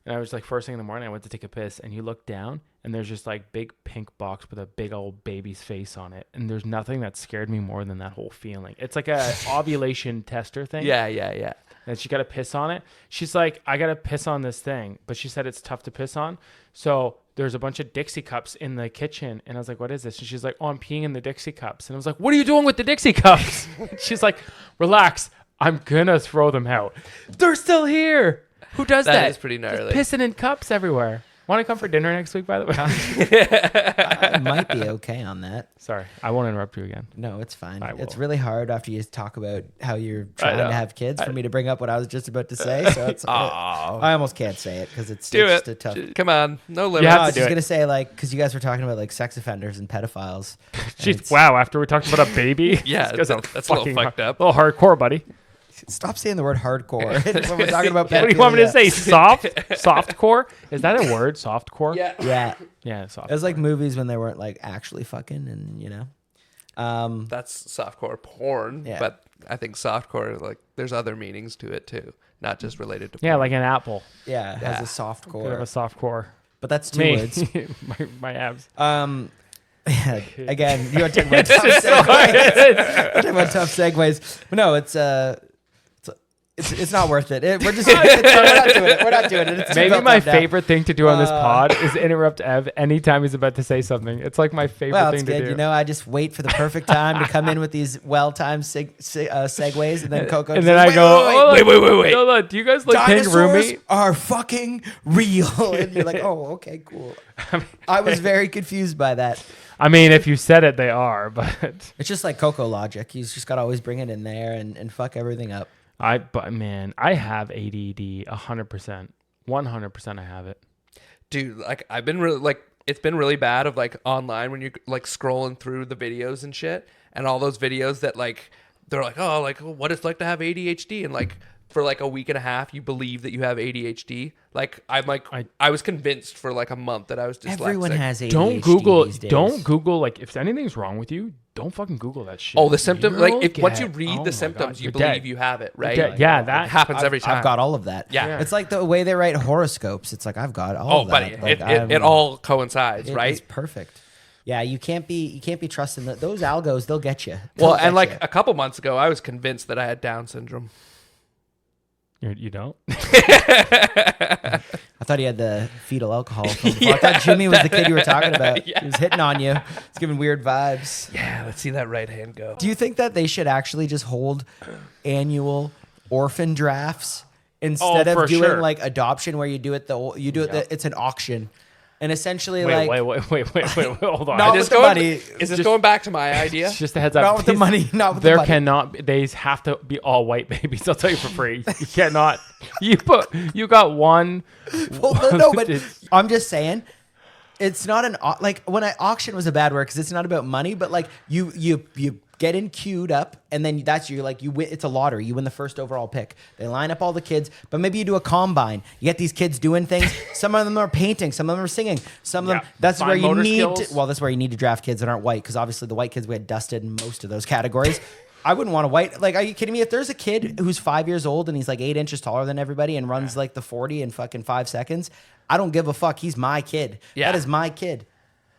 and I was like first thing in the morning. I went to take a piss, and you look down, and there's just like big pink box with a big old baby's face on it, and there's nothing that scared me more than that whole feeling. It's like a ovulation tester thing. Yeah. And she got to piss on it. She's like, I got to piss on this thing. But she said it's tough to piss on. So there's a bunch of Dixie cups in the kitchen. And I was like, what is this? And she's like, oh, I'm peeing in the Dixie cups. And I was like, what are you doing with the Dixie cups? She's like, relax. I'm going to throw them out. They're still here. Who does that? That is pretty Just gnarly. pissing in cups everywhere. Want to come for dinner next week, by the way? I might be okay on that. Sorry. I won't interrupt you again. No, it's fine. I will. It's really hard after you talk about how you're trying to have kids for me to bring up what I was just about to say. So it's I almost can't say it because it's just a tough. Come on, no limit. You have I to was do just it. gonna say like because you guys were talking about like sex offenders and pedophiles. Jeez, wow. After we talked about a baby. Yeah, This guy's that's a little fucked up. A little hardcore, buddy. Stop saying the word hardcore when we're talking about pedophilia. What do you want me to say? Softcore? Is that a word? Softcore? Yeah, Yeah, softcore. it was like movies when they weren't like actually fucking and you know. That's softcore porn, Yeah. but I think softcore, like, there's other meanings to it too, not just related to porn. Yeah, like an apple. Yeah, it has a soft Bit core. of a soft core. But that's two Me. words. my abs. Again, you want to talk about tough segues? Talking about tough segues. But no, it's not worth it. We're just we're not doing it. We're not doing it. It's too Maybe built my up now. favorite thing to do on this pod is interrupt Ev anytime he's about to say something. It's like my favorite Well, thing it's to good. do. You know, I just wait for the perfect time to come in with these well-timed segues, and then Coco. and just then says, I go, wait. No, look, do you guys like kangaroo Dinosaurs meat? are fucking real, and you're like, oh, okay, cool. I was very confused by that. I mean, if you said it, they are, but It's just like Coco logic. He's just got to always bring it in there and fuck everything up. But man, I have ADD 100%. 100% I have it. Dude, like, I've been really, like, it's been really bad of, like, online when you're, like, scrolling through the videos and shit, and all those videos that, like, they're like, oh, like, what it's like to have ADHD, and, like, for like a week and a half, you believe that you have ADHD. Like, I was convinced for like a month that I was dyslexic. Everyone has ADHD Don't Google. these days. Don't Google. Like, if anything's wrong with you, don't fucking Google that shit. Oh, the symptom. You'll Like, if once get- you read oh my the God, symptoms, you you're believe dead. you have it, right? You're dead. Yeah, that it happens every time. I've got all of that. Yeah. It's like the way they write horoscopes. It's like I've got all Oh, of buddy, that. Like, it all coincides, right? It's perfect. Yeah, you can't be trusting that those algos. They'll get you. Well, They'll and get like you. a couple months ago, I was convinced that I had Down syndrome. You don't? I thought he had the fetal alcohol. From before. I thought Jimmy was the kid you were talking about. Yeah. He was hitting on you. It's giving weird vibes. Yeah, let's see that right hand go. Do you think that they should actually just hold annual orphan drafts instead for of doing sure. like adoption, where you do it it's an auction, and essentially Wait, like wait. Hold on. Not Is with the money. this going back to my idea? Just a heads up. Not with the These- money. Not with the There money. cannot. They have to be all white babies. I'll tell you for free. You cannot. You got one. Well, no, but It's- I'm just saying, it's not like when auction was a bad word because it's not about money, but like you get in queued up, and then you win. It's a lottery. You win the first overall pick. They line up all the kids, but maybe you do a combine. You get these kids doing things. Some of them are painting. Some of them are singing. Some of them. Yeah. That's Fine where you motor need. skills. That's where you need to draft kids that aren't white, because obviously the white kids we had dusted in most of those categories. I wouldn't want a white. Like, are you kidding me? If there's a kid who's 5 years old and he's like 8 inches taller than everybody and runs like the 40 in fucking 5 seconds, I don't give a fuck. He's my kid. Yeah. That is my kid.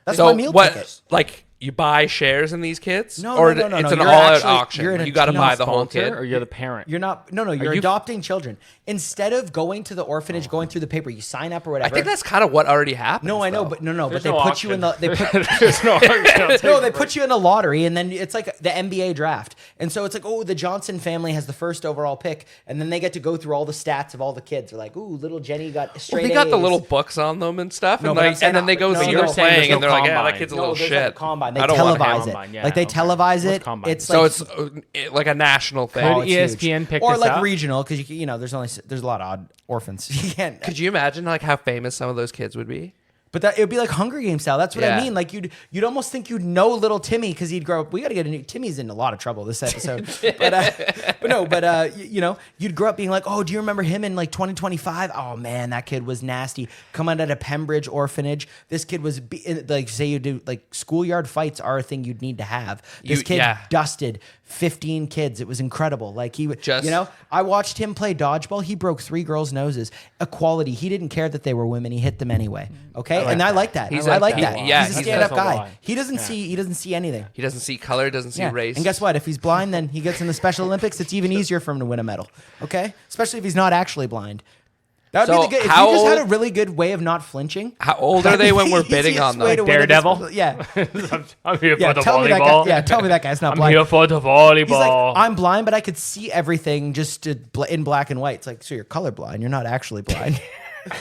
That's So my meal ticket. Like, you buy shares in these kids? No, or no. it's an You're all-out actually- auction. you're in a You got to team buy the whole sponsor, kid. or you're the parent. You're not. No. You're adopting children. Instead of going to the orphanage, going through the paper, you sign up or whatever. I think that's kind of what already happened. No, I know, but no. But There's they no put you in the. auction. They put. There's no No, they put you in a lottery, and then it's like the NBA draft. And so it's like, oh, the Johnson family has the first overall pick, and then they get to go through all the stats of all the kids. They're like, ooh, little Jenny got straight They got the A's. little books on them and stuff, No, and, but I'm like, saying and then they go no, see you're them saying there's playing, and no they're like, yeah, combine. that kid's a No, little there's shit. like a combine. They I don't want televise him. it. Combine, yeah, Like they okay. televise What's it. combine? It's So like it's like a national thing. Oh, Could it's ESPN huge. pick or this like up? regional because there's a lot of odd orphans. You can't. Could you imagine like how famous some of those kids would be? But it would be like Hunger Games style. That's what I Yeah. mean. Like you'd almost think you'd know little Timmy because he'd grow up. We got to get a new. Timmy's in a lot of trouble this episode. but you'd grow up being like, oh, do you remember him in like 2025? Oh man, that kid was nasty. Coming out of Pembridge orphanage, this kid was like, say you do like schoolyard fights are a thing you'd need to have. This kid dusted 15 kids. It was incredible. Like he would, I watched him play dodgeball. He broke 3 girls' noses. Equality. He didn't care that they were women. He hit them anyway. Okay, I like that. I like that. Yeah, he's a he's stand-up a guy. lie. He doesn't see anything. He doesn't see color, doesn't see race. And guess what? If he's blind, then he gets in the Special Olympics. It's even easier for him to win a medal. Okay, especially if he's not actually blind. That would be the good. If you just had a really good way of not flinching. How old are they when we're bidding on them? Like Daredevil? Yeah. I'm here for the tell me volleyball. tell me that guy's not I'm blind. here for the He's like, volleyball. I'm blind, but I could see everything just in black and white. It's like, so you're colorblind. You're not actually blind.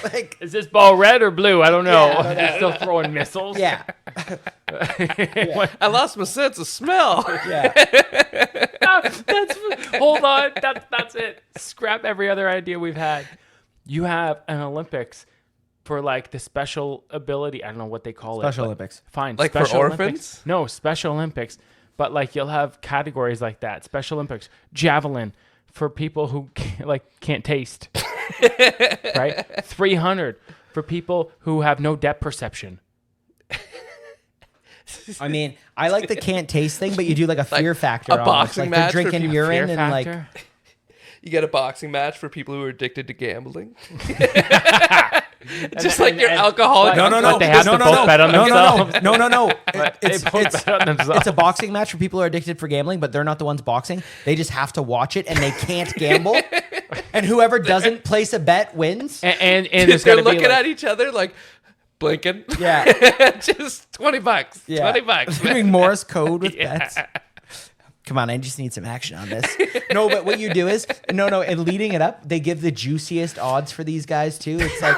Like, Is this ball red or blue? I don't know. Yeah, I don't know. They're still throwing missiles. yeah. I lost my sense of smell. Yeah. Hold on. That's it. Scrap every other idea we've had. You have an Olympics for like the special ability. I don't know what they call it. Special Olympics. Fine. Like for Special orphans? Olympics. No, Special Olympics. But like you'll have categories like that. Special Olympics. Javelin for people who can't taste. Right? 300 for people who have no depth perception. I mean, I like the can't taste thing, but you do like a fear factor. a boxing like match they're for drinking people. urine Fear and like. factor? You get a boxing match for people who are addicted to gambling. Just like your alcoholic. No. But they have to both bet on themselves. No. They both bet on themselves. It's a boxing match for people who are addicted for gambling, but they're not the ones boxing. They just have to watch it and they can't gamble. And whoever doesn't place a bet wins. And They're there's gotta looking be like, at each other like blinking. Yeah. Just $20. Yeah. $20. Doing Morse code with bets. Come on, I just need some action on this. No, but what you do is and leading it up, they give the juiciest odds for these guys too. It's like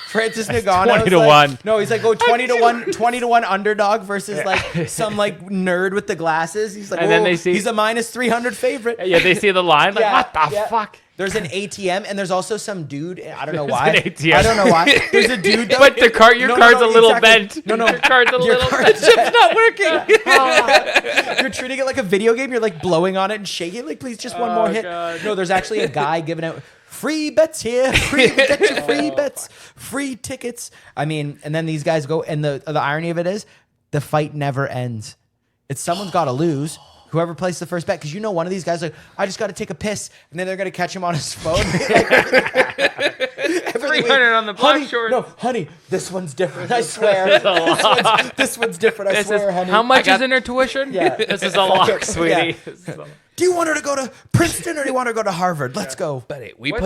Francis Ngannou 20 to 1. No, he's like 20 to 1 underdog versus like some like nerd with the glasses. He's like, And then they see- he's a minus 300 favorite. yeah, they see the line. Like, what the fuck? There's an ATM and there's also some dude. I don't know why. an ATM. I don't know why. There's a dude. Though, But your card's a little bent. No. Your card's a little bent. It's not working. You're treating it like a video game. You're like blowing on it and shaking. Like, please, just one more hit. God. No, there's actually a guy giving out free bets here. Get your free bets, free tickets. I mean, and then these guys go, and the irony of it is, the fight never ends. It's someone's got to lose. Whoever placed the first bet, because one of these guys like, I just got to take a piss, and then they're gonna catch him on his phone. 300 on the black shorts. No, honey, this one's different. I swear. This one's different. I swear, honey. How much is in her tuition? Yeah. This is a lot, sweetie. Yeah. This is a lot. Do you want her to go to Princeton or do you want her to go to Harvard? Let's go. Buddy, What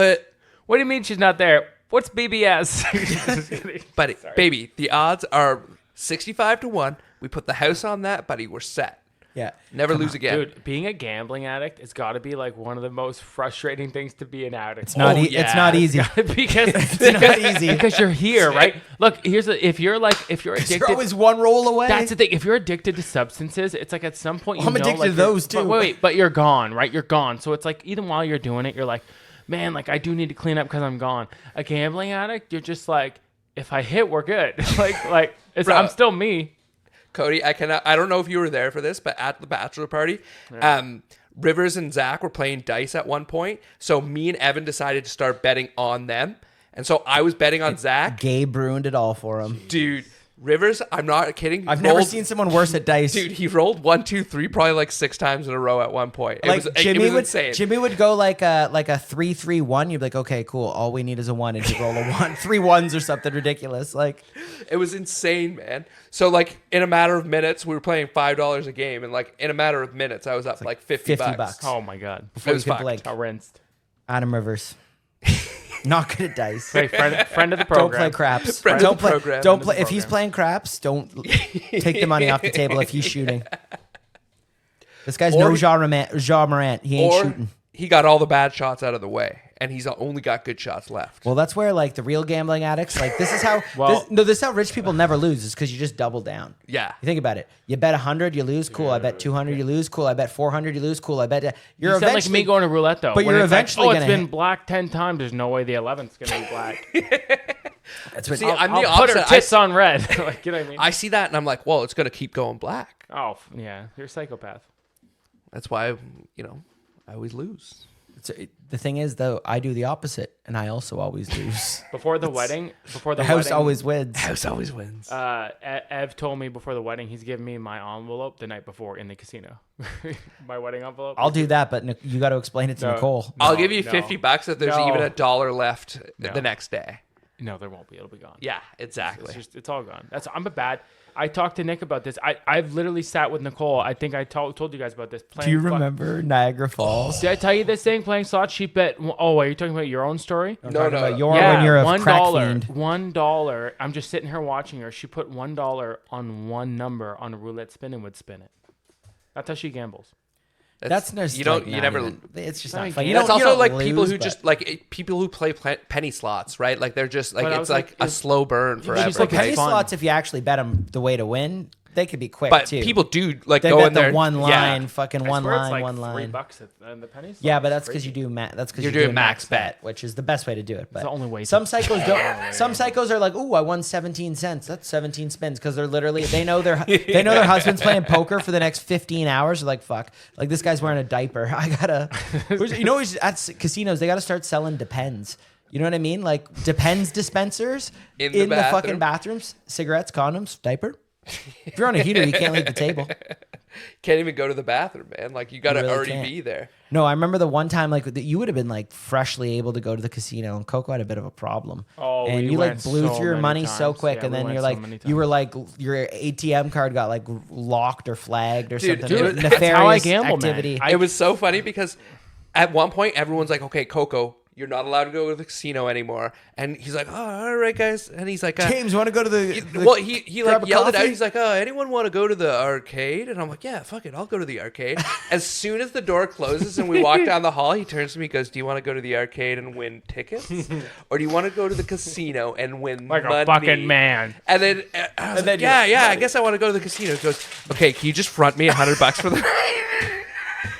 do you mean she's not there? What's BBS? Buddy, baby, the odds are 65 to 1. We put the house on that, buddy. We're set. Yeah. Never lose again. Dude, being a gambling addict, it's got to be like one of the most frustrating things to be an addict. It's not yeah. it's not easy. because It's not easy. because you're here, right? Look, if you're addicted, You're always one roll away. that's the thing. If you're addicted to substances, it's like at some point I'm addicted to those too. But you're gone, right? You're gone. So it's like even while you're doing it, you're like, man, like I do need to clean up because I'm gone. A gambling addict, you're just like, if I hit, we're good. I'm still me. Cody, I don't know if you were there for this, but at the bachelor party, Rivers and Zach were playing dice at one point. So me and Evan decided to start betting on them. And so I was betting on Zach. Gabe ruined it all for him. Dude, Rivers, I'm not kidding. I've never seen someone worse at dice. Dude, he rolled 1, 2, 3 probably like 6 times in a row at one point. It was insane. Jimmy would go like a 3-3-1. You'd be like, okay, cool. All we need is a 1, and he'd roll a 1, 3 ones or something ridiculous. Like, it was insane, man. So like in a matter of minutes, we were playing $5 a game, and like in a matter of minutes, I was up like 50 bucks. Oh my god! Before it was fucked. blink. Got rinsed. Adam Rivers. Not good at dice. Hey, friend of the program. Don't play craps. Friend of the program. Don't play. If he's playing craps, don't take the money off the table if he's shooting. This guy's no Ja Morant. He ain't shooting. He got all the bad shots out of the way, and he's only got good shots left. Well, that's where like the real gambling addicts, like this is how. This is how rich people never lose. Is because you just double down. Yeah. You think about it. You bet 100, you lose. Cool. I bet 200, you lose. Cool. I bet 400, you lose. Cool. I bet you're eventually like me going to roulette though. But you're eventually it's been black 10 times. There's no way the 11th's gonna be black. That's what. See, I'm the I'll opposite. put her tits on red. Like, you know what I mean? I see that, and I'm like, well, it's gonna keep going black. Oh yeah, you're a psychopath. That's why I always lose. The thing is, though, I do the opposite, and I also always lose. Before the wedding, the house always wins. House always wins. Ev told me before the wedding he's giving me my envelope the night before in the casino. My wedding envelope. I'll do that, but you got to explain it to Nicole. I'll give you $50 if there's even $1 left the next day. No, there won't be. It'll be gone. Yeah, exactly. It's all gone. I'm a bad. I talked to Nick about this. I've literally sat with Nicole. I think I told you guys about this. Do you remember Niagara Falls? Did I tell you this thing? Playing slots, she bet. Oh, are you talking about your own story? No. About when you're a crack fiend. $1. I'm just sitting here watching her. She put $1 on one number on a roulette spin and would spin it. That's how she gambles. That's no. You don't. You never. It's just not fun. That's also like people who just like people who play penny slots, right? Like they're just like it's like a slow burn forever. So penny slots, if you actually bet them the way to win, they could be quick but too. People do like they go bet in there. The one line, yeah. fucking one line, like one line. $3 at the penny slots. Yeah, but that's because you do that's because you're doing max bet, which is the best way to do it. But it's the only way. Some psychos don't. Some psychos are like, "Ooh, I won 17 cents. That's 17 spins," because they're literally they know their husband's playing poker for the next 15 hours. They're like, "Fuck, like this guy's wearing a diaper. I gotta." At casinos they gotta start selling Depends. You know what I mean? Like Depends dispensers in the fucking bathrooms, cigarettes, condoms, diaper. If you're on a heater, you can't leave the table. Can't even go to the bathroom, man. Like you gotta already be there. No, I remember the one time like you would have been like freshly able to go to the casino, and Coco had a bit of a problem. Oh, and you like blew through your money so quick, and then you're like you were like your ATM card got like locked or flagged or something. Dude, nefarious that's how I gamble, activity. man. It was so funny because at one point everyone's like, "Okay, Coco, you're not allowed to go to the casino anymore." And he's like, "Oh, all right, guys." And he's like, "James, want to go to the well, he like yelled it out. Coffee? He's like, "Oh, anyone want to go to the arcade?" And I'm like, "Yeah, fuck it, I'll go to the arcade." As soon as the door closes and we walk down the hall, he turns to me and goes, "Do you want to go to the arcade and win tickets? Or do you want to go to the casino and win like money?" a fucking man. And then I was like, yeah, I guess I want to go to the casino. He goes, "Okay, can you just front me $100 for the night?"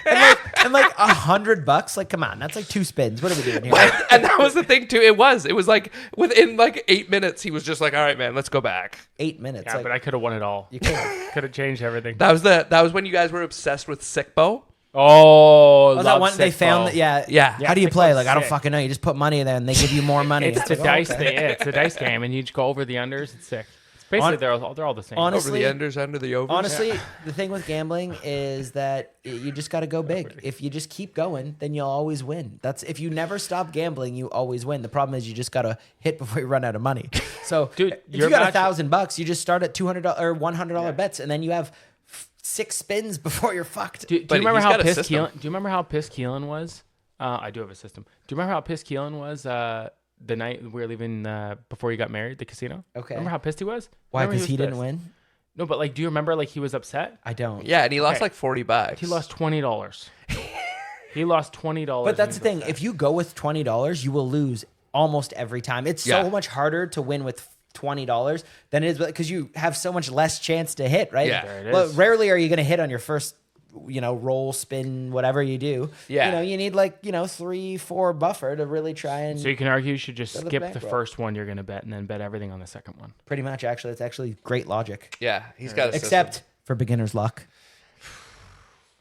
and like $100, like come on, that's like 2 spins. What are we doing here? And that was the thing too. It was like within like 8 minutes, he was just like, "All right, man, let's go back." 8 minutes. Yeah, but I could have won it all. You could have changed everything. That was when you guys were obsessed with Sickbo. Oh, that one they found that. Yeah. How do you play? Like I don't fucking know. You just put money there, and they give you more money. It's the dice thing. Yeah, it's the dice game, and you just go over the unders. It's sick. Basically, they're all the same. Honestly, over the unders, under the overs. Honestly, the thing with gambling is that you just got to go big. If you just keep going, then you'll always win. That's if you never stop gambling, you always win. The problem is you just got to hit before you run out of money. So, dude, if you got $1,000, you just start at $200 or $100 bets, and then you have 6 spins before you're fucked. Do you remember how pissed Keelan? Do you remember how pissed Keelan was? I do have a system. Do you remember how pissed Keelan was? The night we were leaving before you got married, the casino. Okay. Remember how pissed he was? Why? Because he didn't win? No, but like, do you remember like he was upset? I don't. Yeah, and he lost like $40. He lost $20. He lost $20. But that's the thing. If you go with $20, you will lose almost every time. It's so much harder to win with $20 than it is because you have so much less chance to hit, right? Yeah. There it Well, is. rarely are you going to hit on your first roll, spin, whatever you do. Yeah. You need 3-4 buffer to really try and. So you can argue you should just Go to the skip bank the roll. first one you're going to bet and then bet everything on the second one. Pretty much, actually. It's actually great logic. Yeah, he's got a Except system. for beginner's luck.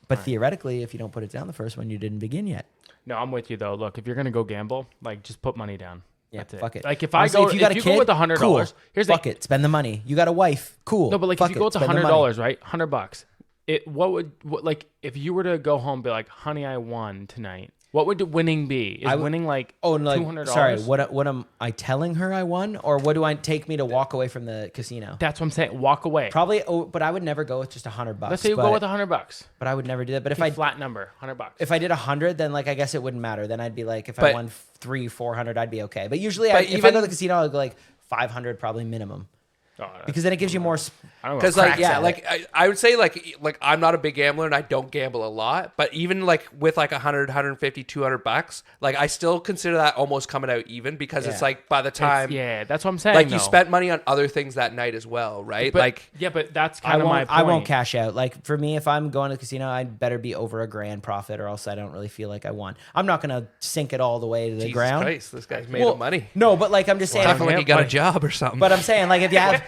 But theoretically, if you don't put it down the first one, you didn't begin yet. No, I'm with you though. Look, if you're going to go gamble, like just put money down. Yeah, That's it. fuck it. Like if Honestly, I go, if you got a go kid, with $100, cool. here's fuck it, spend the money. You got a wife, cool. No, but like fuck if you go with spend the money. $100, right? $100. Like if you were to go home and be like, honey, I won tonight. What would the winning be? Is winning like $200? Sorry, what am I telling her I won, or what do I take me to walk away from the casino? That's what I'm saying. Walk away. Probably, but I would never go with just $100. Let's say you go with $100. But I would never do that. But if flat number, $100. If I did 100, then like I guess it wouldn't matter. Then I'd be like, if I won 300-400, I'd be okay. But usually, if I go to the casino, I'll go like 500 probably minimum. Because then it gives you more. Because I would say like I'm not a big gambler and I don't gamble a lot, but even like with like 100, 150, $200, like I still consider that almost coming out even because it's like by the time that's what I'm saying. Like you spent money on other things that night as well, right? But that's kind of my point. I won't cash out. Like for me, if I'm going to the casino, I'd better be over a grand profit, or else I don't really feel like I won. I'm not gonna sink it all the way to the ground. Christ, this guy's made of money. No, but like I'm just saying, definitely when you got a job or something. But I'm saying like if you have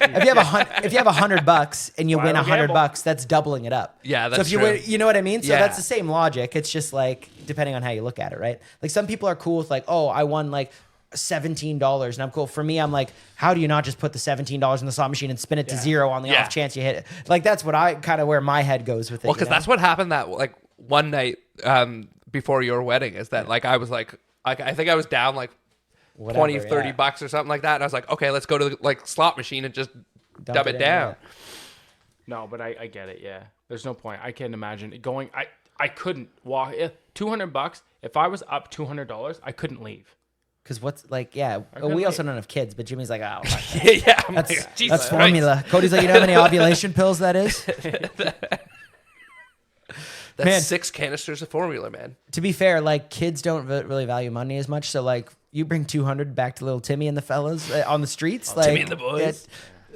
$100 and you win $100, that's doubling it up. Yeah, that's so if you true. win, you know what I mean? So that's the same logic. It's just like depending on how you look at it, right? Like some people are cool with like, oh, I won like $17 and I'm cool. For me, I'm like, how do you not just put the $17 in the slot machine and spin it to zero on the off chance you hit it? Like that's what I kind of where my head goes with it. Well, because that's what happened that like one night before your wedding is that like I was like I think I was down like whatever, $20-$30 or something like that, and I was like, okay, let's go to the like slot machine and just dump it down. No, but I get it. Yeah, there's no point. I can't imagine it going. I couldn't walk. $200. If I was up $200, I couldn't leave. Because what's like, we also don't have kids, but Jimmy's like, oh, that's formula. Cody's like, you know how many ovulation pills that is? That's 6 canisters of formula, man. To be fair, like kids don't really value money as much. So like, you bring 200 back to little Timmy and the fellas on the streets, like Timmy and the boys.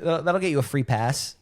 That'll get you a free pass.